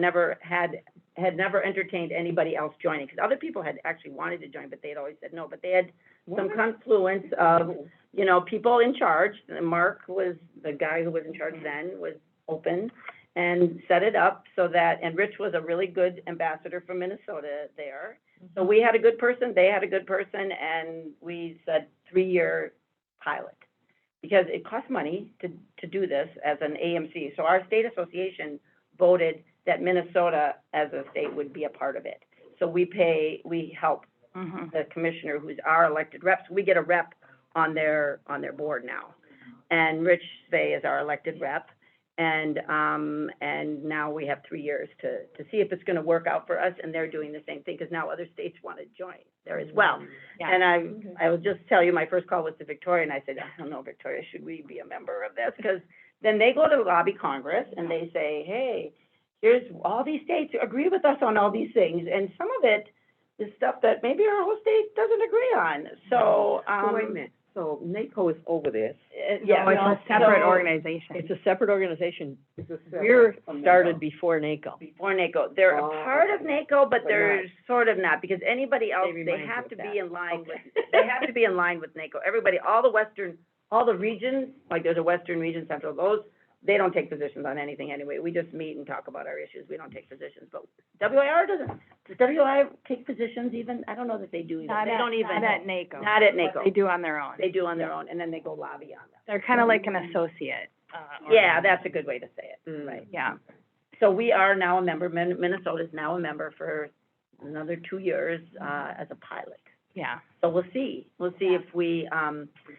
never entertained anybody else joining, because other people had actually wanted to join, but they had always said no, but they had some confluence of, you know, people in charge. Mark was, the guy who was in charge then, was open and set it up so that, and Rich was a really good ambassador from Minnesota there. So we had a good person, they had a good person, and we said 3-year pilot. Because it costs money to do this as an AMC. So our state association voted that Minnesota as a state would be a part of it. So we help the commissioner who's our elected rep. So we get a rep on their board now. And Rich Svay is our elected rep. And now we have 3 years to see if it's gonna work out for us, and they're doing the same thing, because now other states want to join there as well. Yeah. And I will just tell you, my first call was to Victoria, and I said, I don't know, Victoria, should we be a member of this? Because then they go to lobby Congress, and they say, hey, here's, all these states agree with us on all these things, and some of it is stuff that maybe our whole state doesn't agree on, so, So wait a minute, so NACO is over this. yeah. No, it's a separate so- organization. It's a separate organization. It's a We're separate from started NACO. before NACO. Before NACO. They're Oh, a part of okay. NACO, but But they're not- sort of not, because anybody else, They they remind have you to of be that. in line with, they have to be in line with NACO. Everybody, all the regions, like there's a Western region, Central, those, they don't take positions on anything anyway. We just meet and talk about our issues. We don't take positions, but WIR doesn't. Does WIR take positions even? I don't know that they do even. They don't even. Not at NACO. Not at NACO. They do on their own. They do on their own, and then they go lobby on them. They're kind of like an associate. Yeah, that's a good way to say it, Mm. right. Yeah. So we are now a member, Minnesota's now a member for another 2 years, as a pilot. Yeah. So we'll see if we,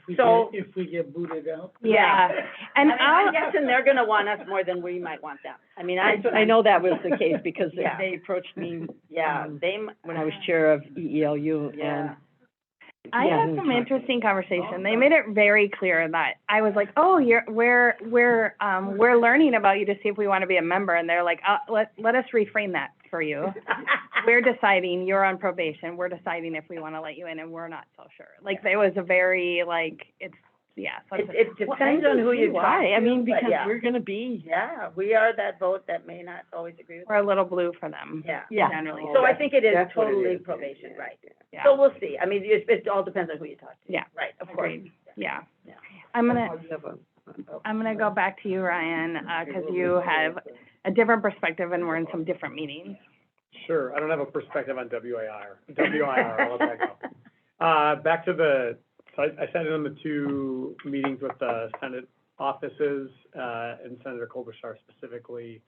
If we get booted out. Yeah. And I'm guessing they're gonna want us more than we might want them. I mean, I know that was the case, because Yeah. they approached me, Yeah, when I was chair of EELU, Yeah. and I Yeah. had some interesting conversation. They made it very clear that I was like, oh, we're learning about you to see if we want to be a member. And they're like, let us reframe that for you. We're deciding, you're on probation, we're deciding if we want to let you in, and we're not so sure. Like, it was a very, like, it's, yeah. So It depends on who you talk to. why? I mean, but because yeah. we're gonna be, Yeah, we are that vote that may not always agree with. we're a little blue for them. Yeah. Yeah. Generally. So I think it is That's what it totally is. probation, right. Yeah. So we'll see. I mean, it all depends on who you talk to. Yeah. Right, of course. Agreed. Yeah. Yeah. I'm gonna Oh, go back to you, Ryan, because you have a different perspective and we're in some different meetings. Sure, I don't have a perspective on WIR, I'll let that go. Back to so I sat in on the 2 meetings with the Senate offices, and Senator Klobuchar specifically.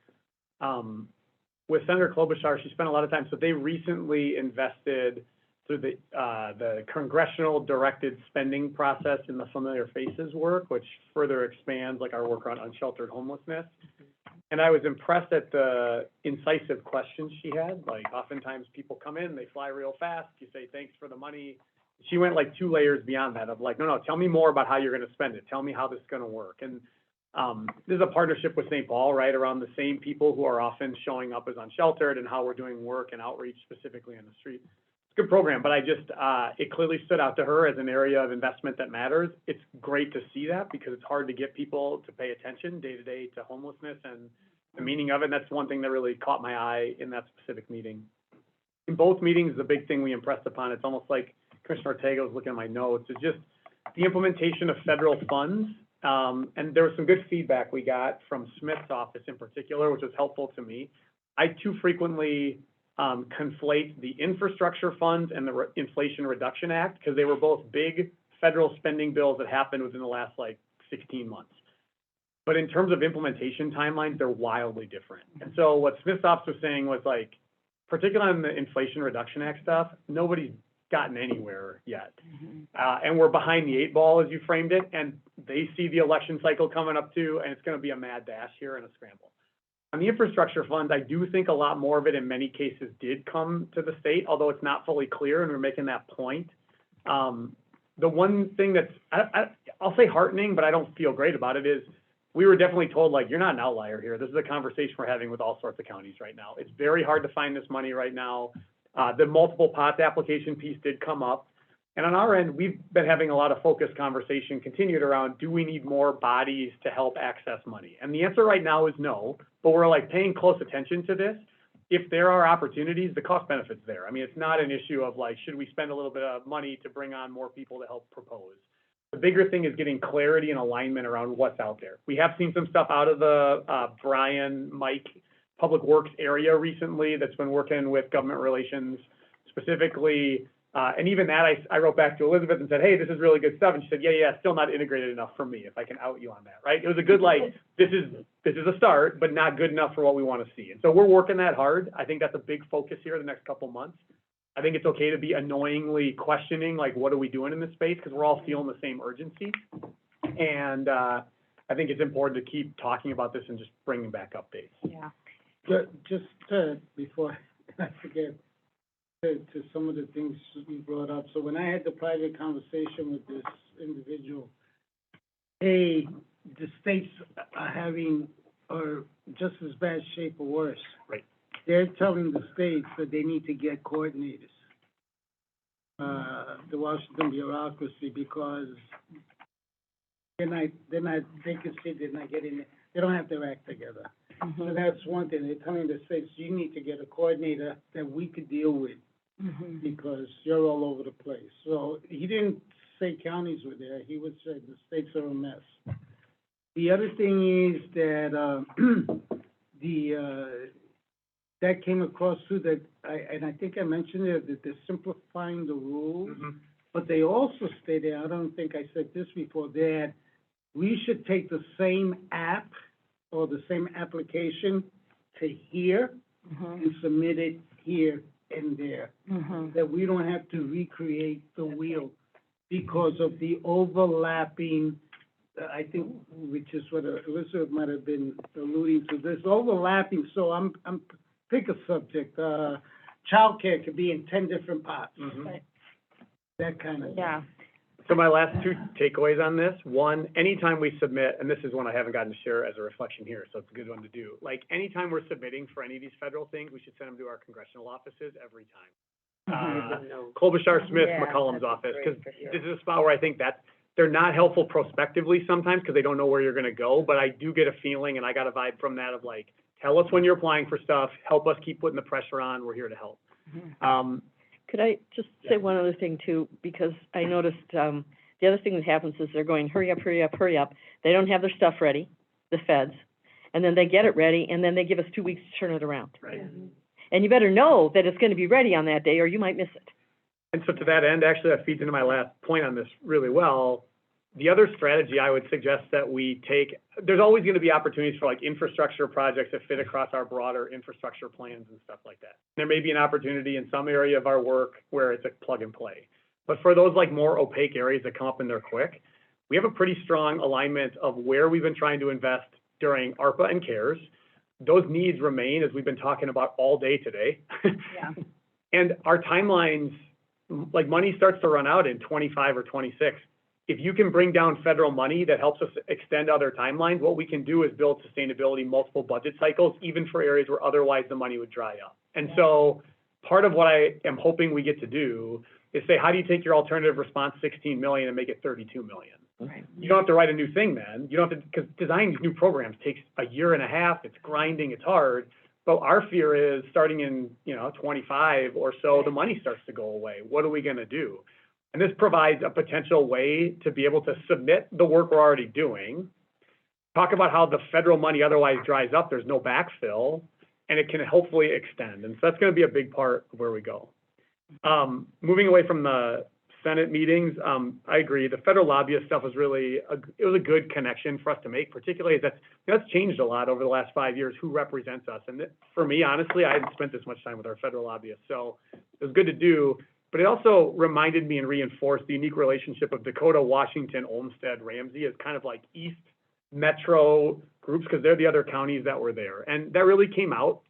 With Senator Klobuchar, she spent a lot of time, so they recently invested through the congressional directed spending process in the Familiar Faces work, which further expands like our work on unsheltered homelessness. And I was impressed at the incisive questions she had. Like, oftentimes people come in, they fly real fast, you say, thanks for the money. She went like 2 layers beyond that of like, no, tell me more about how you're gonna spend it. Tell me how this is gonna work. And this is a partnership with St. Paul, right, around the same people who are often showing up as unsheltered, and how we're doing work and outreach specifically in the street. It's a good program, but I just, it clearly stood out to her as an area of investment that matters. It's great to see that, because it's hard to get people to pay attention day to day to homelessness and the meaning of it. And that's one thing that really caught my eye in that specific meeting. In both meetings, the big thing we impressed upon, it's almost like Commissioner Ortega was looking at my notes, is just the implementation of federal funds. And there was some good feedback we got from Smith's office in particular, which was helpful to me. I too frequently conflate the infrastructure funds and the Inflation Reduction Act, because they were both big federal spending bills that happened within the last like 16 months. But in terms of implementation timelines, they're wildly different. And so what Smith's office was saying was like, particularly on the Inflation Reduction Act stuff, nobody's gotten anywhere yet. And we're behind the 8 ball, as you framed it, and they see the election cycle coming up too, and it's gonna be a mad dash here and a scramble. On the infrastructure funds, I do think a lot more of it in many cases did come to the state, although it's not fully clear, and we're making that point. The one thing that's, I'll say heartening, but I don't feel great about it, is we were definitely told, like, you're not an outlier here. This is a conversation we're having with all sorts of counties right now. It's very hard to find this money right now. The multiple pots application piece did come up. And on our end, we've been having a lot of focused conversation continued around, do we need more bodies to help access money? And the answer right now is no, but we're like paying close attention to this. If there are opportunities, the cost benefit's there. I mean, it's not an issue of like, should we spend a little bit of money to bring on more people to help propose? The bigger thing is getting clarity and alignment around what's out there. We have seen some stuff out of the Brian, Mike, Public Works area recently that's been working with government relations specifically. And even that, I wrote back to Elizabeth and said, hey, this is really good stuff. And she said, yeah, still not integrated enough for me, if I can out you on that, right? It was a good, like, this is a start, but not good enough for what we want to see. And so we're working that hard. I think that's a big focus here the next couple months. I think it's okay to be annoyingly questioning, like, what are we doing in this space? Because we're all feeling the same urgency. And I think it's important to keep talking about this and just bringing back updates. Yeah. Just before I forget, to some of the things you brought up. So when I had the private conversation with this individual, the states are just as bad shape or worse. Right. They're telling the states that they need to get coordinators, the Washington bureaucracy, because they can see they're not getting, they don't have their act together. Mm-hmm. So that's one thing. They're telling the states, you need to get a coordinator that we could deal with, because you're all over the place. So he didn't say counties were there. He would say the states are a mess. The other thing is that that came across too, that I think I mentioned it, that they're simplifying the rules. But they also stated, I don't think I said this before, that we should take the same app or the same application to here and submit it here and there. That we don't have to recreate the wheel because of the overlapping, I think, which is what Elizabeth might have been alluding to. There's overlapping, so I'm pick a subject. Childcare could be in 10 different pots. That kind of thing. Yeah. So my last two takeaways on this, one, anytime we submit, and this is one I haven't gotten to share as a reflection here, so it's a good one to do. Like, anytime we're submitting for any of these federal things, we should send them to our congressional offices every time. Klobuchar, Smith, Yeah, McCollum's that's office, great because for sure. this is a spot where I think that they're not helpful prospectively sometimes because they don't know where you're going to go, but I do get a feeling, and I got a vibe from that of like, tell us when you're applying for stuff, help us keep putting the pressure on, we're here to help. Could I just say one other thing too, because I noticed, the other thing that happens is they're going, hurry up, hurry up, hurry up. They don't have their stuff ready, the feds, and then they get it ready, and then they give us 2 weeks to turn it around. Right. And you better know that it's gonna be ready on that day, or you might miss it. And so to that end, actually, that feeds into my last point on this really well. The other strategy I would suggest that we take, there's always going to be opportunities for like infrastructure projects that fit across our broader infrastructure plans and stuff like that. There may be an opportunity in some area of our work where it's a plug and play. But for those like more opaque areas that come up and they're quick, we have a pretty strong alignment of where we've been trying to invest during ARPA and CARES. Those needs remain, as we've been talking about all day today. Yeah. And our timelines, like money starts to run out in 25 or 26. If you can bring down federal money that helps us extend other timelines, what we can do is build sustainability, multiple budget cycles, even for areas where otherwise the money would dry up. And so part of what I am hoping we get to do is say, how do you take your alternative response 16 million and make it 32 million? Right. You don't have to write a new thing then. You don't have to, because designing these new programs takes a year and a half. It's grinding, it's hard. But our fear is starting in, 25 or so, the money starts to go away. What are we going to do? And this provides a potential way to be able to submit the work we're already doing, talk about how the federal money otherwise dries up, there's no backfill, and it can hopefully extend. And so that's going to be a big part of where we go. Moving away from the Senate meetings, I agree. The federal lobbyist stuff was really, it was a good connection for us to make, particularly as that's changed a lot over the last 5 years, who represents us. And for me, honestly, I hadn't spent this much time with our federal lobbyists, so it was good to do. But it also reminded me and reinforced the unique relationship of Dakota, Washington, Olmsted, Ramsey as kind of like East Metro groups, because they're the other counties that were there. And that really came out.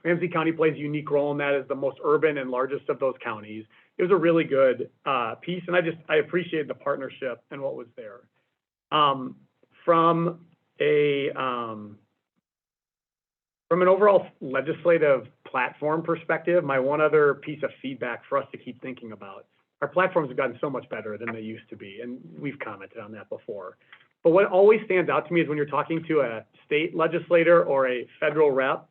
Ramsey County plays a unique role in that as the most urban and largest of those counties. It was a really good piece, and I appreciated the partnership and what was there. From an overall legislative platform perspective, my one other piece of feedback for us to keep thinking about our platforms have gotten so much better than they used to be, and we've commented on that before. But what always stands out to me is when you're talking to a state legislator or a federal rep,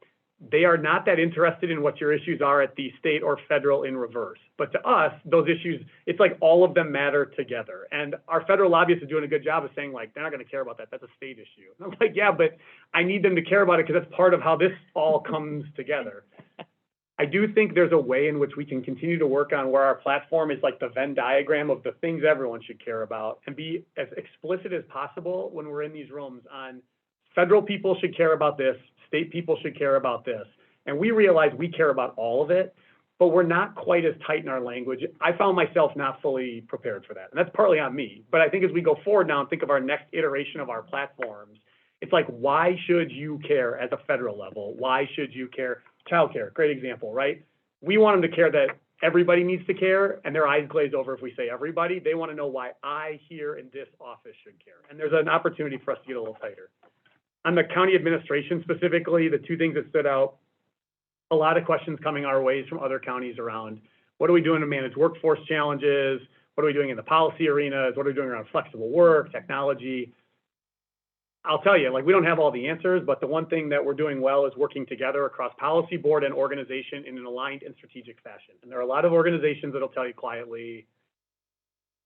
they are not that interested in what your issues are at the state or federal in reverse. But to us, those issues, it's like all of them matter together. And our federal lobbyists are doing a good job of saying, like, they're not going to care about that. That's a state issue. And I'm like, yeah, but I need them to care about it because that's part of how this all comes together. I do think there's a way in which we can continue to work on where our platform is like the Venn diagram of the things everyone should care about, and be as explicit as possible when we're in these rooms on federal people should care about this, state people should care about this. And we realize we care about all of it, but we're not quite as tight in our language. I found myself not fully prepared for that. And that's partly on me. But I think as we go forward now and think of our next iteration of our platforms, it's like, why should you care at the federal level? Why should you care? Childcare, great example, right? We want them to care that everybody needs to care, and their eyes glaze over if we say everybody. They want to know why I here in this office should care. And there's an opportunity for us to get a little tighter. On the county administration specifically, the two things that stood out, a lot of questions coming our ways from other counties around what are we doing to manage workforce challenges? What are we doing in the policy arenas? What are we doing around flexible work, technology? I'll tell you, like, we don't have all the answers, but the one thing that we're doing well is working together across policy, board, and organization in an aligned and strategic fashion. And there are a lot of organizations that'll tell you quietly,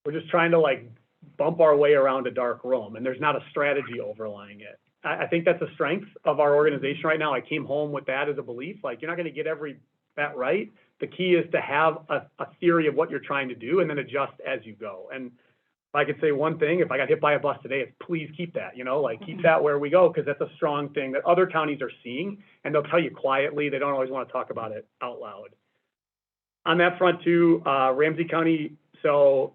we're just trying to, like, bump our way around a dark room, and there's not a strategy overlying it. I think that's a strength of our organization right now. I came home with that as a belief, like, you're not going to get every bet right. The key is to have a theory of what you're trying to do and then adjust as you go. And if I could say one thing, if I got hit by a bus today, it's please keep that, you know, like, keep that where we go, because that's a strong thing that other counties are seeing, and they'll tell you quietly. They don't always want to talk about it out loud. On that front too, Ramsey County, so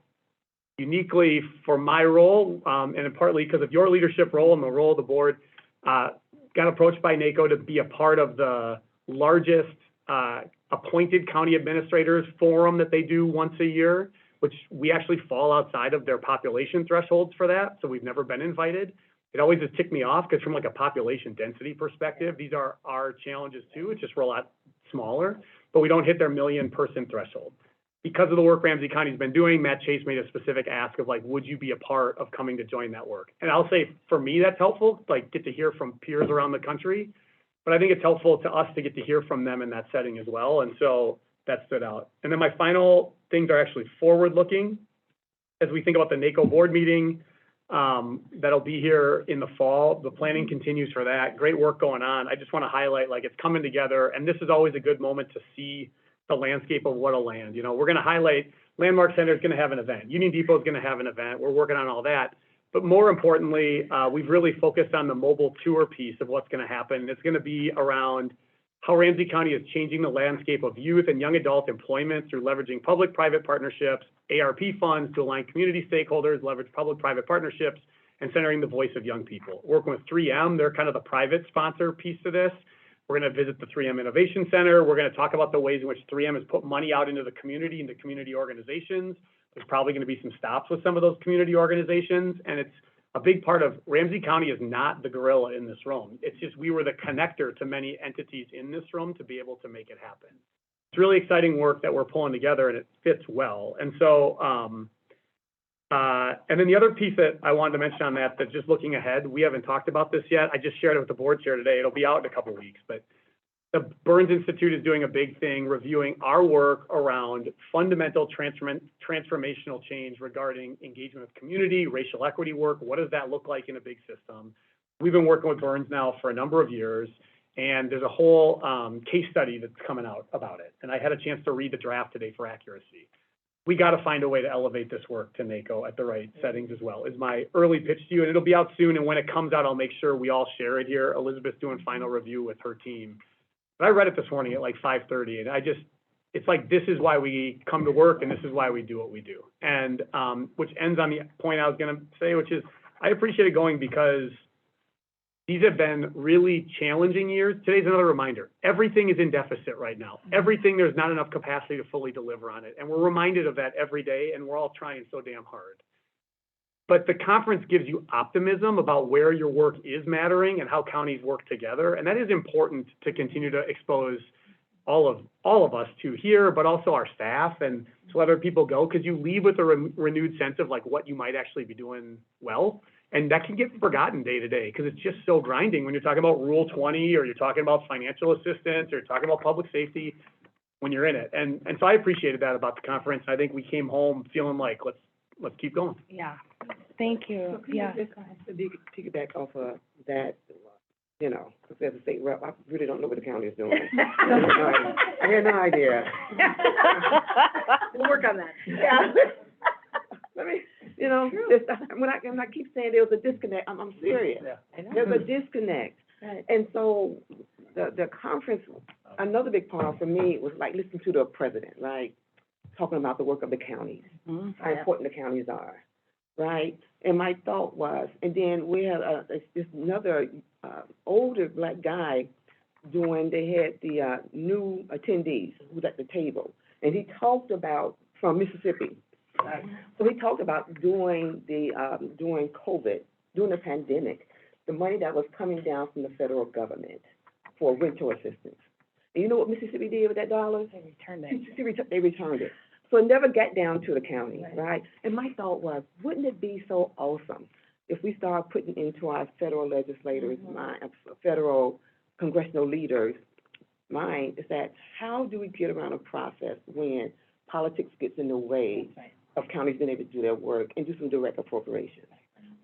uniquely for my role, and partly because of your leadership role and the role of the board, got approached by NACO to be a part of the largest appointed county administrators forum that they do once a year, which we actually fall outside of their population thresholds for that, so we've never been invited. It always has ticked me off because from like a population density perspective, these are our challenges too. It's just we're a lot smaller, but we don't hit their 1 million person threshold. Because of the work Ramsey County's been doing, Matt Chase made a specific ask of like, would you be a part of coming to join that work? And I'll say for me, that's helpful, like get to hear from peers around the country, but I think it's helpful to us to get to hear from them in that setting as well. And so that stood out. And then my final things are actually forward-looking. As we think about the NACO board meeting, that'll be here in the fall. The planning continues for that. Great work going on. I just want to highlight, like, it's coming together, and this is always a good moment to see the landscape of what a land. You know, we're going to highlight Landmark Center is going to have an event. Union Depot is going to have an event. We're working on all that. But more importantly, we've really focused on the mobile tour piece of what's going to happen. It's going to be around how Ramsey County is changing the landscape of youth and young adult employment through leveraging public-private partnerships, ARP funds to align community stakeholders, leverage public-private partnerships, and centering the voice of young people. Working with 3M, they're kind of the private sponsor piece to this. We're going to visit the 3M Innovation Center. We're going to talk about the ways in which 3M has put money out into the community, into community organizations. There's probably going to be some stops with some of those community organizations, and it's a big part of Ramsey County is not the gorilla in this room. It's just we were the connector to many entities in this room to be able to make it happen. It's really exciting work that we're pulling together, and it fits well. And so, and then the other piece that I wanted to mention on that just looking ahead, we haven't talked about this yet. I just shared it with the board chair today. It'll be out in a couple of weeks, but the Burns Institute is doing a big thing, reviewing our work around fundamental transformational change regarding engagement with community, racial equity work. What does that look like in a big system? We've been working with Burns now for a number of years, and there's a whole case study that's coming out about it. And I had a chance to read the draft today for accuracy. We got to find a way to elevate this work to NACO at the right settings as well, is my early pitch to you. And it'll be out soon, and when it comes out, I'll make sure we all share it here. Elizabeth's doing final review with her team. But I read it this morning at like 5:30, and it's like, this is why we come to work, and this is why we do what we do. And which ends on the point I was going to say, which is I appreciate it going because these have been really challenging years. Today's another reminder. Everything is in deficit right now. Everything, there's not enough capacity to fully deliver on it. And we're reminded of that every day, and we're all trying so damn hard. But the conference gives you optimism about where your work is mattering and how counties work together. And that is important to continue to expose all of us to hear, but also our staff and to let other people go, because you leave with a renewed sense of like what you might actually be doing well. And that can get forgotten day to day, because it's just so grinding when you're talking about Rule 20, or you're talking about financial assistance, or you're talking about public safety when you're in it. And so I appreciated that about the conference. I think we came home feeling like, let's keep going. Yeah, thank you, yeah. Just to piggyback off of that, you know, as a state rep, I really don't know what the county is doing. I had no idea. We'll work on that. Yeah. I mean, you know, when I keep saying there was a disconnect, I'm serious. Yeah. There's a disconnect. Right. And so the conference, another big part for me was like listening to the president, right? Talking about the work of the counties, how important the counties are, right? And my thought was, and then we had this another older black guy they had the new attendees who was at the table, and he talked about, from Mississippi. So he talked about during COVID, during the pandemic, the money that was coming down from the federal government for rental assistance. And you know what Mississippi did with that dollar? They returned it. They returned it. So it never got down to the county, right? And my thought was, wouldn't it be so awesome if we start putting into our federal legislators' mind, federal congressional leaders' mind, is that how do we get around a process when politics gets in the way of counties being able to do their work and do some direct appropriations,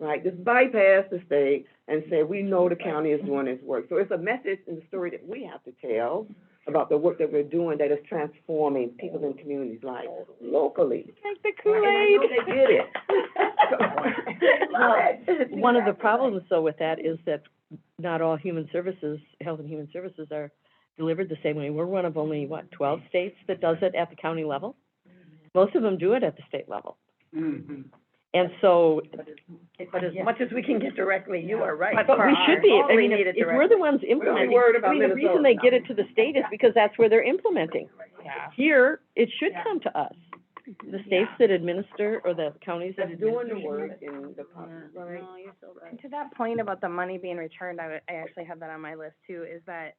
right? Just bypass the state and say, we know the county is doing its work. So it's a message and the story that we have to tell about the work that we're doing that is transforming people's and communities' lives locally. Like the And I know they did it. One of the problems, though, with that is that not all human services, health and human services are delivered the same way. We're one of only, 12 states that does it at the county level? Most of them do it at the state level. Mm-hmm. And so, But as much as we can get directly, you are right. but we should be, All I we mean, need if it we're the ones We're only implementing, worried I about mean, the reason Minnesota. they get it to the state is because that's where they're implementing. Yeah. Here, it should come to us. The states that administer, or the counties that That's administer. doing the work in the, right? No, you're so right. And to that point about the money being returned, I actually have that on my list too, is that,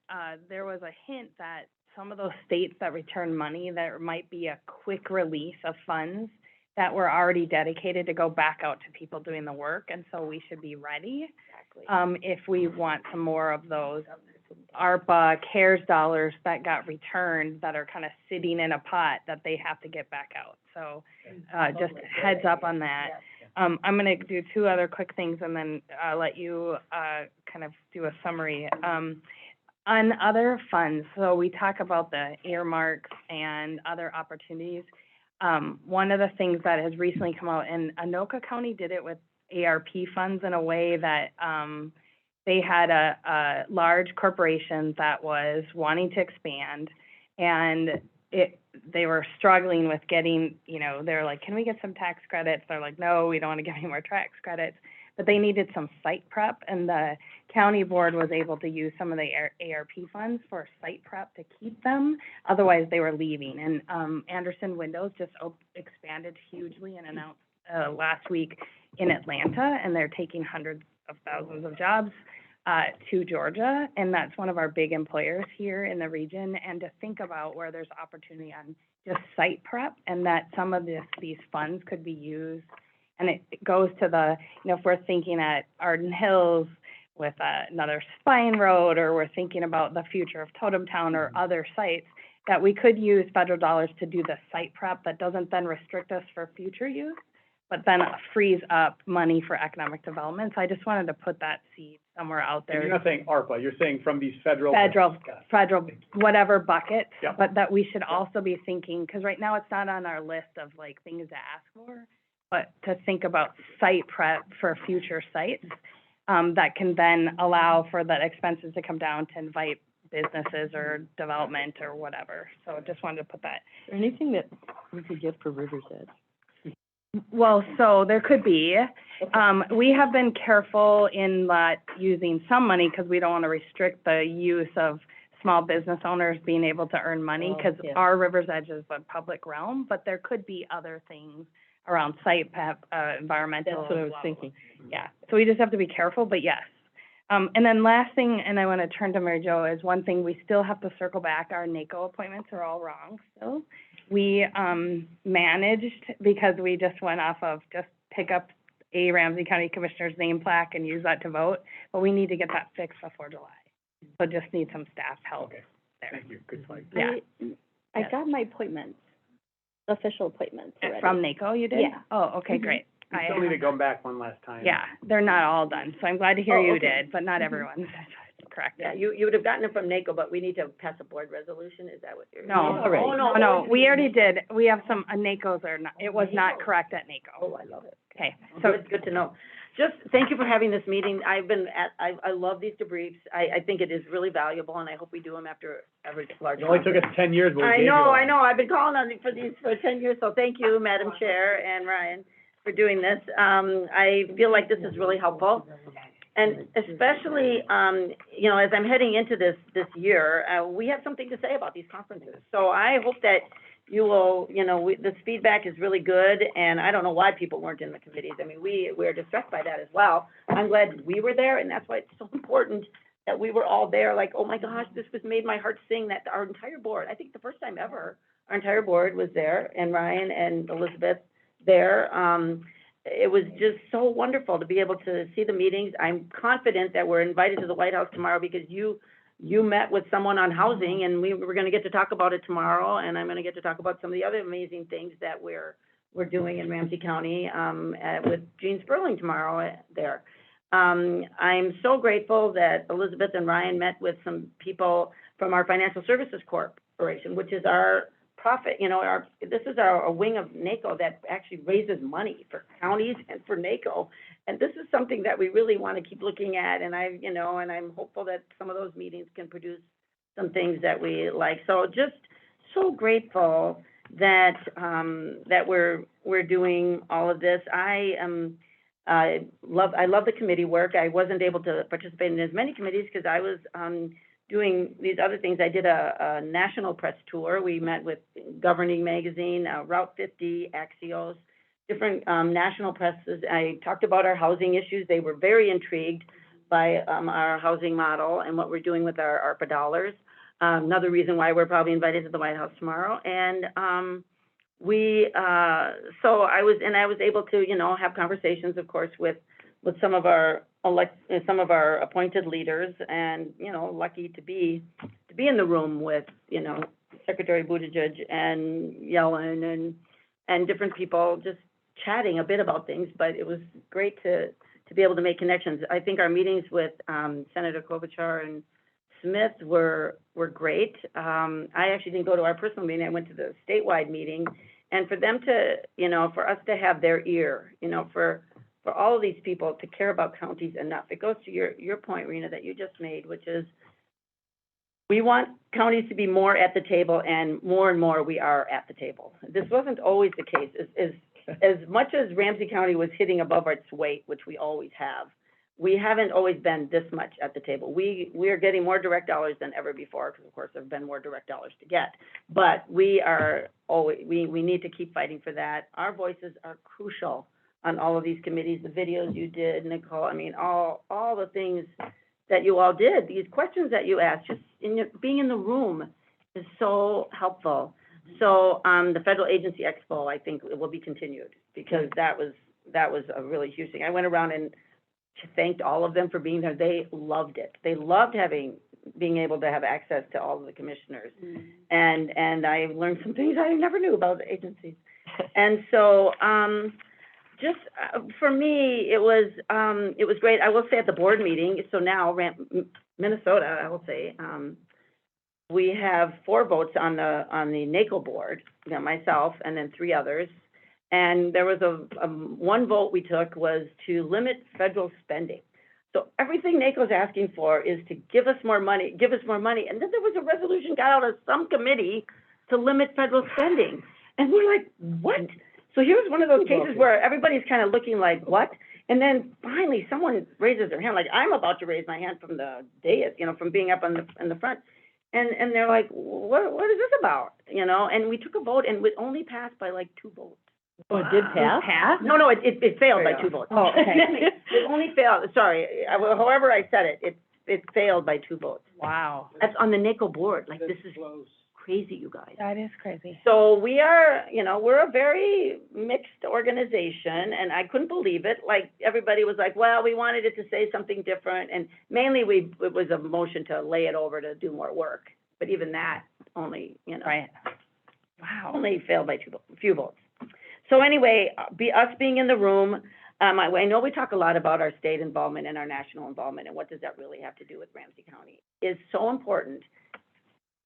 there was a hint that some of those states that return money, there might be a quick release of funds that were already dedicated to go back out to people doing the work, and so we should be ready. If we want some more of those ARPA, CARES dollars that got returned that are kind of sitting in a pot that they have to get back out. So, just heads up on that. I'm gonna do two other quick things and then, let you, kind of do a summary. On other funds, so we talk about the earmarks and other opportunities. One of the things that has recently come out, and Anoka County did it with ARP funds in a way that, they had a large corporation that was wanting to expand, and they were struggling with getting, they're like, can we get some tax credits? They're like, no, we don't want to get any more tax credits. But they needed some site prep, and the county board was able to use some of the ARP funds for site prep to keep them. Otherwise, they were leaving. And Anderson Windows just expanded hugely and announced last week in Atlanta, and they're taking hundreds of thousands of jobs to Georgia, and that's one of our big employers here in the region. And to think about where there's opportunity on just site prep, and that some of these funds could be used. And it goes to the, if we're thinking at Arden Hills with another spine road, or we're thinking about the future of Totem Town or other sites, that we could use federal dollars to do the site prep that doesn't then restrict us for future use, but then frees up money for economic development. So I just wanted to put that seed somewhere out And there. you're not saying ARPA, you're saying from these federal. Federal, whatever bucket, Yep. but that we should also be thinking, because right now it's not on our list of like things to ask for, but to think about site prep for future sites, that can then allow for the expenses to come down to invite businesses or development or whatever. So just wanted to put that. Is there anything that we could get for River's Edge? Well, so there could be. We have been careful in not using some money because we don't want to restrict the use of small business owners being able to earn money, because our River's Edge is a public realm, but there could be other things around site prep, environmental. That's what I was thinking. Yeah, so we just have to be careful, but yes. And then last thing, and I want to turn to Mary Jo, is one thing we still have to circle back, our NACO appointments are all wrong still. We, managed, because we just went off of just pick up a Ramsey County Commissioner's name plaque and use that to vote, but we need to get that fixed before July. So just need some staff help Okay. there. Thank you, good flag. Yeah. I Yes. got my appointments, official appointments already. From NACO, you did? Yeah. Oh, okay, Mhm. great. You I still need to have- come back one last time. Yeah, they're not all done, so I'm glad to hear Oh, you okay. did, but not everyone's correct. Yeah, you would have gotten it from NACO, but we need to pass a board resolution, is that what you're? No, Already. oh, no, we already did, we have some, NACO's are not, it was not correct at NACO. Oh, I love it. Okay, So so, it's good to know. Just, thank you for having this meeting. I love these debriefs. I think it is really valuable, and I hope we do them after every large It only took us conference. 10 years, but we I gave you know, one. I know. I've been calling on you for these for 10 years, so thank you, Madam Chair and Ryan, for doing this. I feel like this is really helpful. And especially, you know, as I'm heading into this year, we have something to say about these conferences. So I hope that you will, you know, this feedback is really good, and I don't know why people weren't in the committees. I mean, we're distressed by that as well. I'm glad we were there, and that's why it's so important that we were all there, like, oh my gosh, this was made my heart sing, that our entire board, I think the first time ever, our entire board was there, and Ryan and Elizabeth there. It was just so wonderful to be able to see the meetings. I'm confident that we're invited to the White House tomorrow because you met with someone on housing, and we were gonna get to talk about it tomorrow, and I'm gonna get to talk about some of the other amazing things that we're doing in Ramsey County, with Gene Sperling tomorrow there. I'm so grateful that Elizabeth and Ryan met with some people from our Financial Services Corporation, which is our profit, you know, this is a wing of NACO that actually raises money for counties and for NACO. And this is something that we really want to keep looking at, and I'm hopeful that some of those meetings can produce some things that we like. So just so grateful that, that we're doing all of this. I love the committee work. I wasn't able to participate in as many committees because I was, doing these other things. I did a national press tour. We met with Governing Magazine, Route 50, Axios, different, national presses. I talked about our housing issues. They were very intrigued by, our housing model and what we're doing with our ARPA dollars. Another reason why we're probably invited to the White House tomorrow. And, so I was able to, you know, have conversations, of course, with some of our appointed leaders, and, you know, lucky to be in the room with, you know, Secretary Buttigieg and Yellen and different people just chatting a bit about things, but it was great to be able to make connections. I think our meetings with, Senator Klobuchar and Smith were great. I actually didn't go to our personal meeting. I went to the statewide meeting, and for them to, you know, for us to have their ear, you know, for all of these people to care about counties enough. It goes to your point, Rena, that you just made, which is we want counties to be more at the table, and more we are at the table. This wasn't always the case. As much as Ramsey County was hitting above its weight, which we always have, we haven't always been this much at the table. We are getting more direct dollars than ever before, because of course there have been more direct dollars to get. But we are always, we need to keep fighting for that. Our voices are crucial on all of these committees, the videos you did, Nicole, I mean, all the things that you all did, these questions that you asked, just being in the room is so helpful. So, the Federal Agency Expo, I think it will be continued, because that was a really huge thing. I went around and thanked all of them for being there. They loved it. They loved being able to have access to all of the commissioners. And I learned some things I never knew about the agencies. And so, just, for me, it was great. I will say at the board meeting, so now Minnesota, I will say, we have 4 votes on the NACO board, you know, myself and then 3 others. And there was one vote we took was to limit federal spending. So everything NACO's asking for is to give us more money. And then there was a resolution got out of some committee to limit federal spending. And we're like, what? So here's one of those cases where everybody's kind of looking like, what? And then finally someone raises their hand, like I'm about to raise my hand from the dais, you know, from being up in the front. And they're like, what is this about? You know, and we took a vote, and it only passed by like 2 votes. Oh, it did pass? Pass? No, it failed by 2 votes. Oh, okay. It only failed, sorry, however I said it, it failed by 2 votes. Wow, That's on the NACO board, like, this That's is close. crazy, you guys. that is crazy. So we are, we're a very mixed organization, and I couldn't believe it. Like, everybody was like, well, we wanted it to say something different, and mainly it was a motion to lay it over to do more work. But even that only, Right. Wow. only failed by a few votes. So anyway, us being in the room, I know we talk a lot about our state involvement and our national involvement, and what does that really have to do with Ramsey County? Is so important.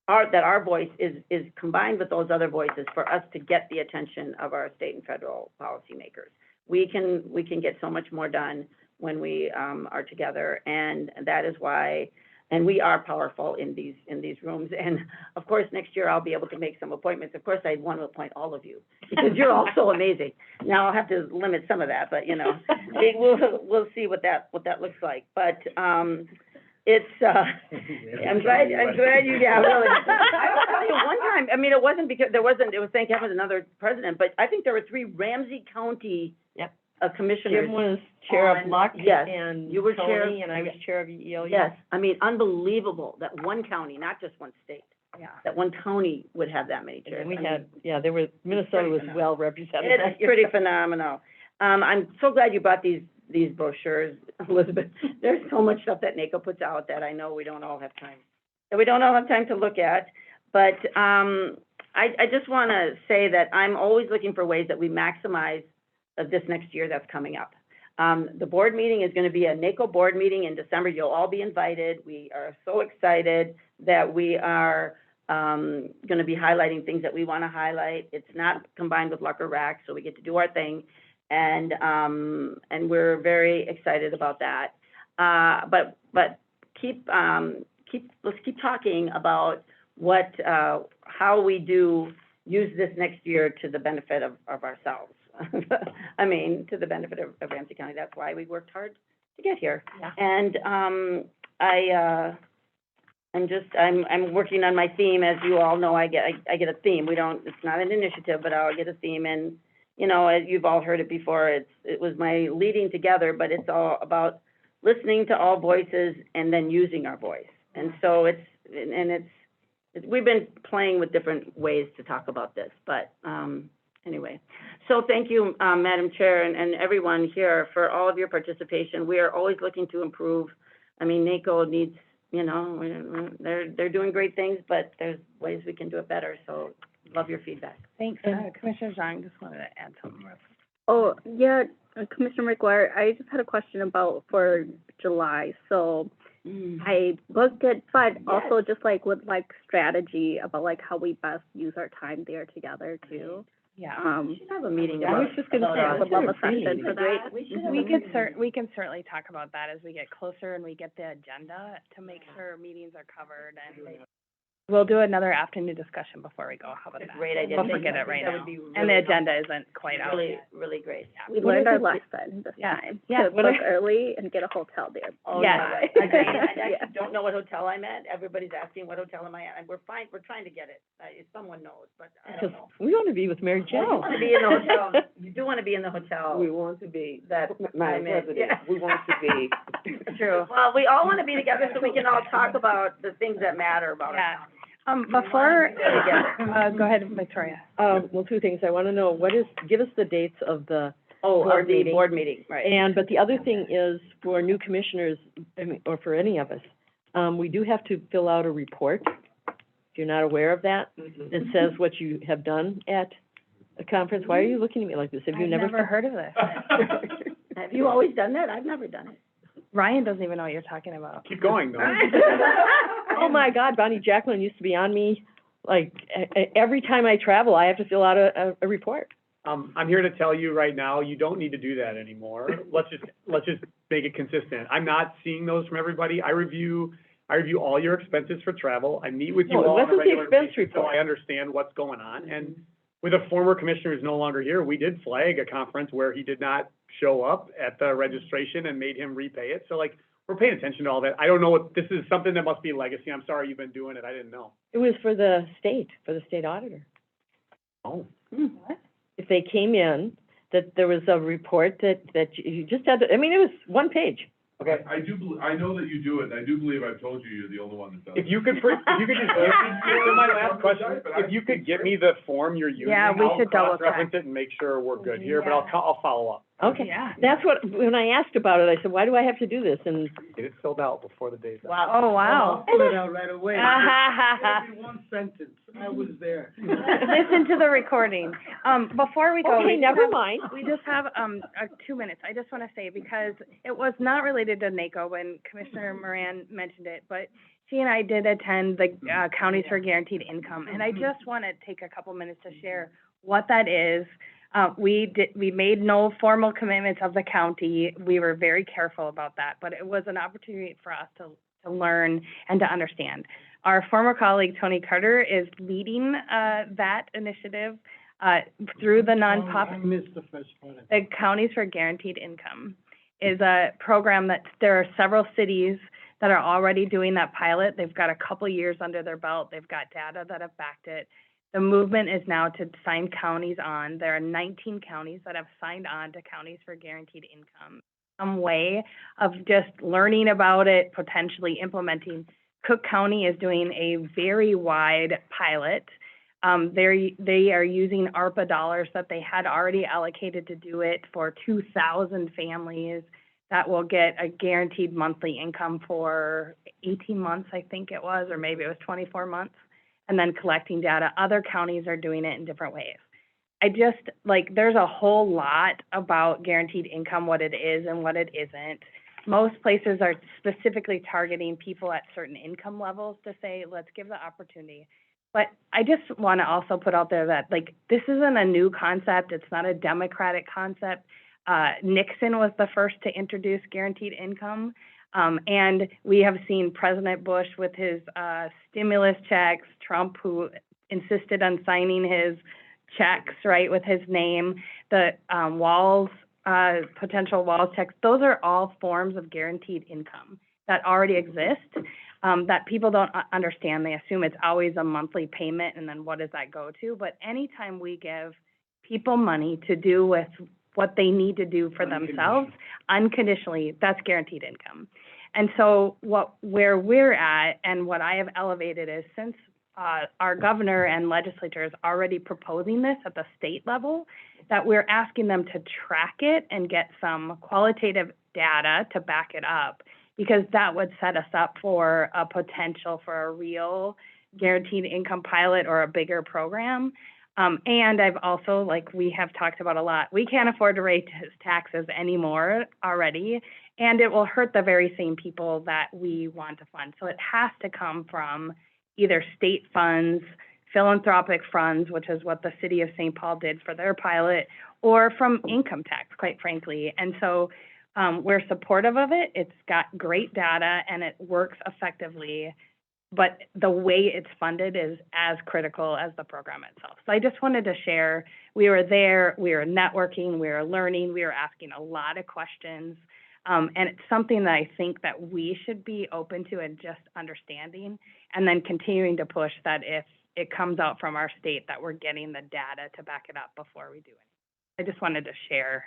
That our voice is combined with those other voices for us to get the attention of our state and federal policymakers. We can get so much more done when we are together, and that is why, and we are powerful in these rooms. And of course, next year I'll be able to make some appointments. Of course, I want to appoint all of you because you're all so amazing. Now I'll have to limit some of that, but we'll see what that looks like. But it's, I'm glad you, yeah, really. I'll tell you, one time, I mean, it wasn't because, it was thank heaven another president, but I think there were 3 Ramsey County Yep. Commissioners. Jim was chair of Luck, Yes, and you were chair- Tony, and I was chair of ELU. Yes, I mean, unbelievable that one county, not just one state, Yeah. that one county would have that many And chairs. we I mean, had, there was, Minnesota was well represented. It's pretty phenomenal. I'm so glad you brought these brochures, Elizabeth. There's so much stuff that NACO puts out that I know we don't all have time to look at. But, I just want to say that I'm always looking for ways that we maximize this next year that's coming up. The board meeting is going to be a NACO board meeting in December. You'll all be invited. We are so excited that we are going to be highlighting things that we want to highlight. It's not combined with Luck or Rack, so we get to do our thing. And we're very excited about that. But let's keep talking about how we do use this next year to the benefit of ourselves. I mean, to the benefit of Ramsey County. That's why we worked hard to get here. Yeah. And, I'm working on my theme. As you all know, I get a theme. It's not an initiative, but I'll get a theme. And, as you've all heard it before, it was my leading together, but it's all about listening to all voices and then using our voice. And so we've been playing with different ways to talk about this, but, anyway. So thank you, Madam Chair, and everyone here for all of your participation. We are always looking to improve. I mean, NACO needs, they're doing great things, but there's ways we can do it better, so love your feedback. Thanks. Commissioner Zhang just wanted to add something real quick. Oh, yeah, Commissioner McGuire, I just had a question about for July. So I booked it, but also just like with like strategy about like how we best use our time there together too. Yeah. We should have a meeting I was about, just gonna say, I would love a session for that. we should have a We meeting. can certainly talk about that as we get closer and we get the agenda to make sure meetings are covered, and we'll do another afternoon discussion before we go. How about that? Great idea. We'll Thank forget you. it right That now. would be And the really agenda isn't quite out Really, yet. really great. We What learned is our it? lesson this Yeah. time. Yeah, To what book is- early and get a hotel there. Oh, Yes. yeah. I actually don't know what hotel I'm at. Everybody's asking what hotel am I at, and we're trying to get it. If someone knows, but I don't Because know. we want to be with Mary You Jo. want to be in the hotel, you do want to be in the hotel. We want to be, That Madam I'm in. President, Yeah. we want to be. True. Well, we all want to be together so we can all talk about the things that matter about Yeah. our town. Before, together. go ahead, Victoria. Well, 2 things. I want to know, give us the dates of the, Oh, Board of the meeting. board meeting, right. but the other thing is for new commissioners, or for any of us, we do have to fill out a report. If you're not aware of that, that says what you have done at a conference. Why are you looking at me like this? Have you I've never heard of this. Have you always done that? I've never done it. Ryan doesn't even know what you're talking about. Keep going, though. Oh, my God, Bonnie Jacqueline used to be on me, like, every time I travel, I have to fill out a report. I'm here to tell you right now, you don't need to do that anymore. Let's just make it consistent. I'm not seeing those from everybody. I review all your expenses for travel. I meet with you No, it all on a wasn't the regular expense basis, so report. I understand what's going on. And with a former commissioner who's no longer here, we did flag a conference where he did not show up at the registration and made him repay it. So like, we're paying attention to all that. I don't know this is something that must be legacy. I'm sorry you've been doing it. I didn't know. It was for the state auditor. Oh. What? if they came in, that there was a report that you just had to, I mean, it was one page. Okay. I know that you do it, and I do believe I've told you you're the only one that does it. If you could just give me, so my last question, if you could get me the form you're using, Yeah, we should double I'll cross-reference it and make sure we're good here, but I'll follow up. Okay. Yeah. That's what, when I asked about it, I said, why do I have to do this? And, Get it filled out before the day's up. Wow. Oh, wow. I'll fill it out right away. Maybe one sentence, I was there. Listen to the recording. Before we go. okay, we never have- mind. We just have, 2 minutes. I just want to say, because it was not related to NACO when Commissioner Moran mentioned it, but she and I did attend the, Counties for Guaranteed Income, and I just want to take a couple minutes to share what that is. We made no formal commitments of the county. We were very careful about that, but it was an opportunity for us to learn and to understand. Our former colleague, Tony Carter, is leading, that initiative, through the nonprofit. I missed the first part of it. The Counties for Guaranteed Income is a program that there are several cities that are already doing that pilot. They've got a couple years under their belt. They've got data that have backed it. The movement is now to sign counties on. There are 19 counties that have signed on to Counties for Guaranteed Income. Some way of just learning about it, potentially implementing. Cook County is doing a very wide pilot. They are using ARPA dollars that they had already allocated to do it for 2,000 families that will get a guaranteed monthly income for 18 months, I think it was, or maybe it was 24 months, and then collecting data. Other counties are doing it in different ways. I just, like, there's a whole lot about guaranteed income, what it is and what it isn't. Most places are specifically targeting people at certain income levels to say, let's give the opportunity. But I just want to also put out there that, like, this isn't a new concept. It's not a Democratic concept. Nixon was the first to introduce guaranteed income. And we have seen President Bush with his stimulus checks, Trump, who insisted on signing his checks, right, with his name, the potential WALS checks. Those are all forms of guaranteed income that already exist, that people don't understand. They assume it's always a monthly payment, and then what does that go to? But anytime we give people money to do with what they need to do for themselves unconditionally, that's guaranteed income. And so where we're at and what I have elevated is, since our governor and legislature is already proposing this at the state level, that we're asking them to track it and get some qualitative data to back it up, because that would set us up for a potential for a real guaranteed income pilot or a bigger program. And I've also, like we have talked about a lot, we can't afford to raise taxes anymore already, and it will hurt the very same people that we want to fund. So it has to come from either state funds, philanthropic funds, which is what the city of St. Paul did for their pilot, or from income tax, quite frankly. And so we're supportive of it. It's got great data and it works effectively, but the way it's funded is as critical as the program itself. So I just wanted to share, we were there, we were networking, we were learning, we were asking a lot of questions. And it's something that I think that we should be open to and just understanding, and then continuing to push that if it comes out from our state that we're getting the data to back it up before we do it. I just wanted to share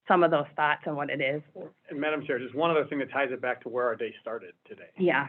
some of those thoughts and what it is. And Madam Chair, just one other thing that ties it back to where our day started today. Yeah.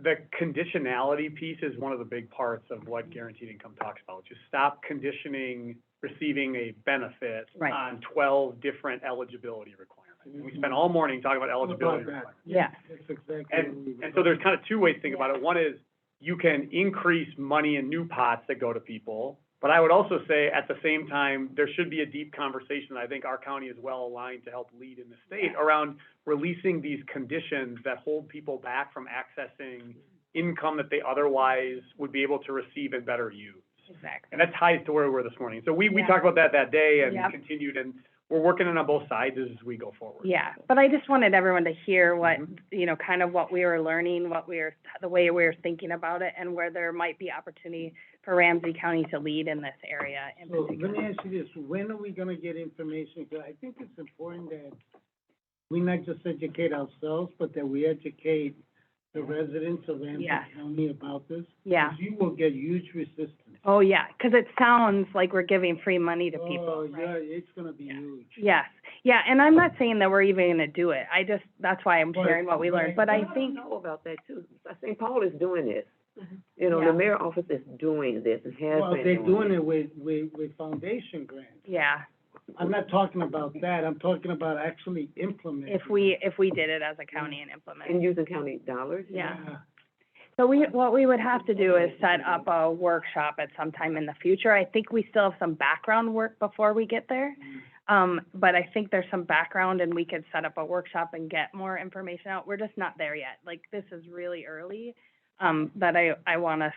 The conditionality piece is one of the big parts of what guaranteed income talks about. Just stop conditioning receiving a benefit Right. on 12 different eligibility requirements. And we spent all morning talking about eligibility requirements. Yeah. That's exactly what we were. And so there's kind of two ways to think about it. One is you can increase money in new pots that go to people. But I would also say at the same time, there should be a deep conversation that I think our county is well aligned to help lead in the state around releasing these conditions that hold people back from accessing income that they otherwise would be able to receive and better use. Exactly. And that ties to where we were this morning. So we Yeah. talked about that day and Yep. continued, and we're working on both sides as we go forward. Yeah, but I just wanted everyone to hear what, Mhm. you know, kind of what we were learning, the way we were thinking about it, and where there might be opportunity for Ramsey County to lead in this area in So let particular. me ask you this, when are we gonna get information? Because I think it's important that we not just educate ourselves, but that we educate the residents of Ramsey Yes. County about this. Yeah. 'Cause you will get huge resistance. Oh, yeah, 'cause it sounds like we're giving free money to Oh, people, yeah, right? it's gonna be huge. Yes, yeah, and I'm not saying that we're even gonna do it. That's why I'm sharing what we learned, but I don't think, know about that too. St. Paul is doing this. You know, Yeah. the mayor office is doing this and has Well, been they're doing it. it with foundation grants. yeah, I'm not talking about that, I'm talking about actually implementing. if we did it as a county and implement. And using county dollars. Yeah. So what we would have to do is set up a workshop at some time in the future. I think we still have some background work before we get there. But I think there's some background and we could set up a workshop and get more information out. We're just not there yet. Like, this is really early. But I wanna,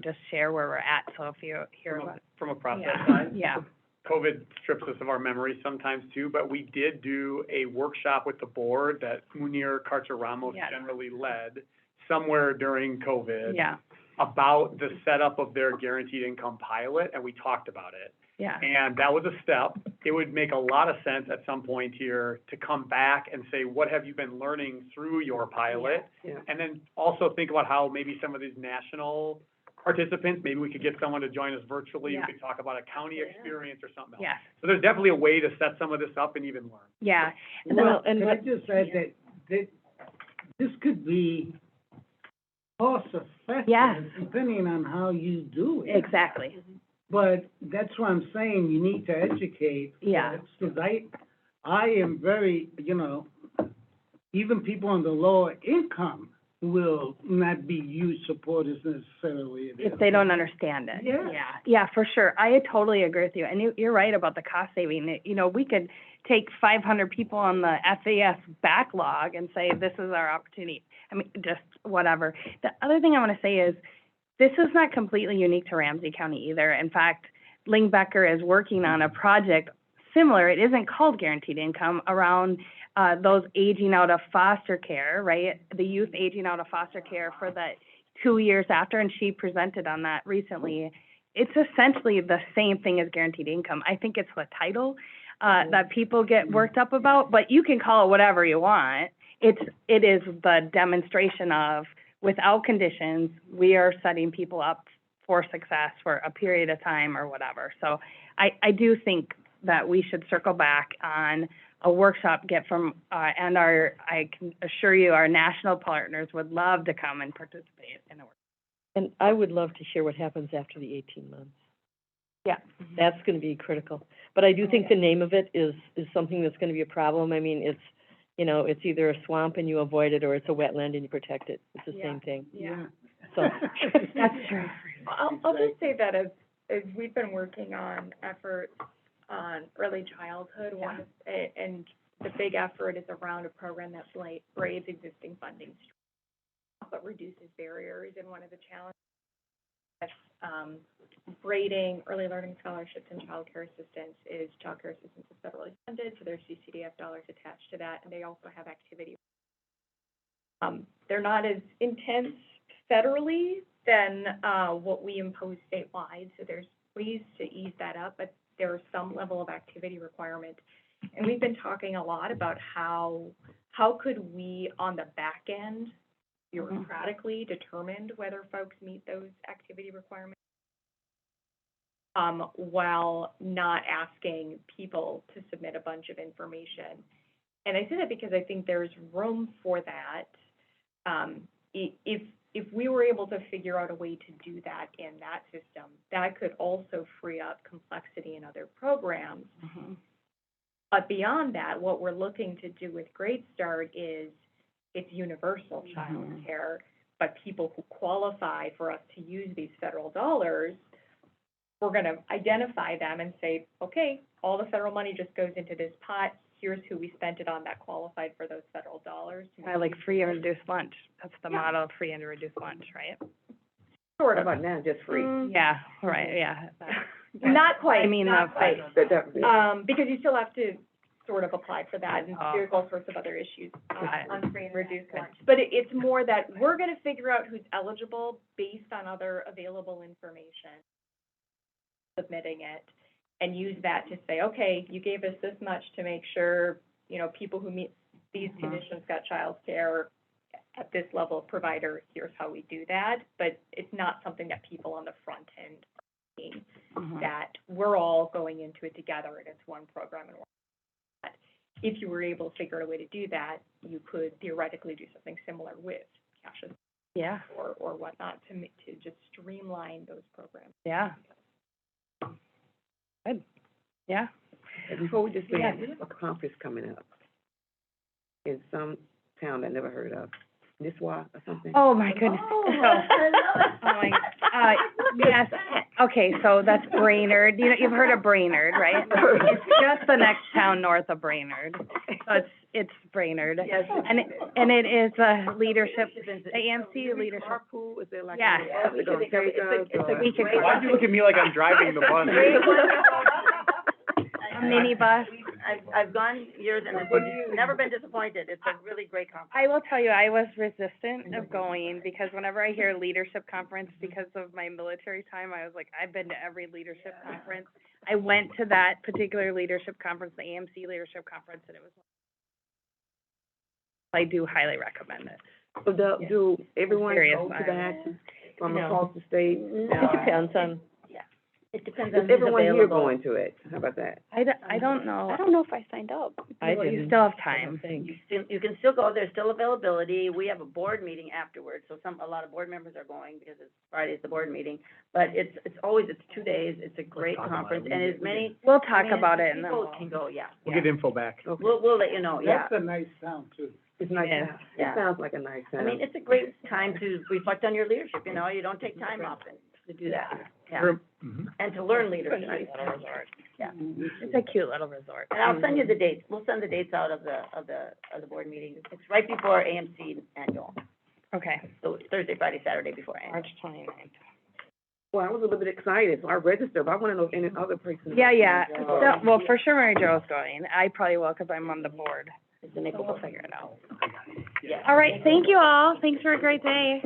just share where we're at. So if you hear about, From a process yeah, side. yeah, COVID strips us of our memory sometimes too, but we did do a workshop with the board that Munir Karcher-Ramos Yeah. generally led somewhere during COVID yeah, about the setup of their guaranteed income pilot, and we talked about it. yeah. And that was a step. It would make a lot of sense at some point here to come back and say, what have you been learning through your pilot? Yeah. And then also think about how maybe some of these national participants, maybe we could get someone to join us virtually, Yeah. who could talk about a county experience or something else. Yeah, So there's definitely a way to set some of this up and even learn. yeah. And Well, and can I what- just add that this could be cost effective. Yes. Depending on how you do it. exactly. But that's what I'm saying, you need to educate. Yeah. Because I am very, even people on the lower income will not be huge supporters necessarily. If they don't understand it. Yeah. Yeah, for sure. I totally agree with you. And you're right about the cost saving. We could take 500 people on the FAS backlog and say, this is our opportunity. I mean, just whatever. The other thing I want to say is, this is not completely unique to Ramsey County either. In fact, Lingbecker is working on a project similar. It isn't called guaranteed income, around those aging out of foster care, right? The youth aging out of foster care for the 2 years after, and she presented on that recently. It's essentially the same thing as guaranteed income. I think it's the title that people get worked up about, but you can call it whatever you want. It is the demonstration of, without conditions, we are setting people up for success for a period of time or whatever. So I do think that we should circle back on a workshop, get from, and I can assure you, our national partners would love to come and participate in a workshop. And I would love to hear what happens after the 18 months. Yeah. That's gonna be critical. But I do think the name of it is something that's gonna be a problem. I mean, it's either a swamp and you avoid it, or it's a wetland and you protect it. It's the same thing. Yeah. So, That's true. I'll just say that as we've been working on efforts on early childhood, and the big effort is around a program that braids existing funding streams, but reduces barriers. And one of the challenges with braiding early learning scholarships and childcare assistance is childcare assistance is federally funded, so there's CCDF dollars attached to that, and they also have activity. They're not as intense federally than what we impose statewide, so there's ways to ease that up, but there's some level of activity requirement. And we've been talking a lot about how could we, on the back end, bureaucratically determine whether folks meet those activity requirements, while not asking people to submit a bunch of information. And I say that because I think there's room for that. If we were able to figure out a way to do that in that system, that could also free up complexity in other programs. Mm-hmm. But beyond that, what we're looking to do with Great Start is it's universal child care, but people who qualify for us to use these federal dollars, we're going to identify them and say, okay, all the federal money just goes into this pot. Here's who we spent it on that qualified for those federal dollars. I like free and reduced lunch. That's the model, free and reduced lunch, right? Sort How of. about now, just free? Yeah, right, yeah. Not quite, I mean, not quite. Because you still have to sort of apply for that, and there's all sorts of other issues on free and reduced lunch. But it's more that we're going to figure out who's eligible based on other available information, submitting it, and use that to say, okay, you gave us this much to make sure, people who meet these conditions got child care, at this level of provider, here's how we do that, but it's not something that people on the front end are seeing, that we're all going into it together and it's one program and one. If you were able to figure out a way to do that, you could theoretically do something similar with cash Yeah, or whatnot to just streamline those programs. yeah. Good, yeah. And before we just say, Yeah. we have a conference coming up in some town I never heard of, Nisswa or something. Oh, my goodness. Yes, okay, so that's Brainerd, you've heard of Brainerd, right? It's just the next town north of Brainerd, so it's Brainerd. Yes. And it is a leadership, the AMC leadership, Carpool, is there like? Yeah. Is it gonna take us, or- we can, Why'd you look at me like I'm driving the bus? a minibus. I've gone years and it's never been disappointed. It's a really great conference. I will tell you, I was resistant of going, because whenever I hear leadership conference, because of my military time, I was like, I've been to every leadership conference. I went to that particular leadership conference, the AMC leadership conference, and it was, I do highly recommend it. So do everyone Serious, go to I'm- that from No. across the state? No. It depends on, It depends Is on who's everyone here available. going to it? How about that? I don't know. I don't know if I signed up. I Well, you didn't. still have I time. don't think. You can still go, there's still availability. We have a board meeting afterwards, so a lot of board members are going because it's Friday's the board meeting. But it's 2 days, it's a great talk about conference, it. and as many. We'll I talk mean, about as it and then people we'll. can go, yeah. We'll get info back. Okay. We'll let you know, yeah. That's a nice town too. It's nice. It is, town. yeah. It sounds like a nice town. I mean, it's a great time to reflect on your leadership, you don't take time off to do that. Yeah. Mhm. And to learn leadership. Little resort. Yeah. It's a cute little resort. And I'll send you the dates. We'll send the dates out of the board meeting. It's right before AMC annual. Okay, So Thursday, Friday, Saturday before annual. March 29th. Well, I was a little bit excited, so I registered, but I wanna know if any other person. Yeah, Oh. so, well, for sure Mary Jo's going. I probably will, because I'm on the board. It's the So we'll figure it out. Yeah. All right, thank you all. Thanks for a great day.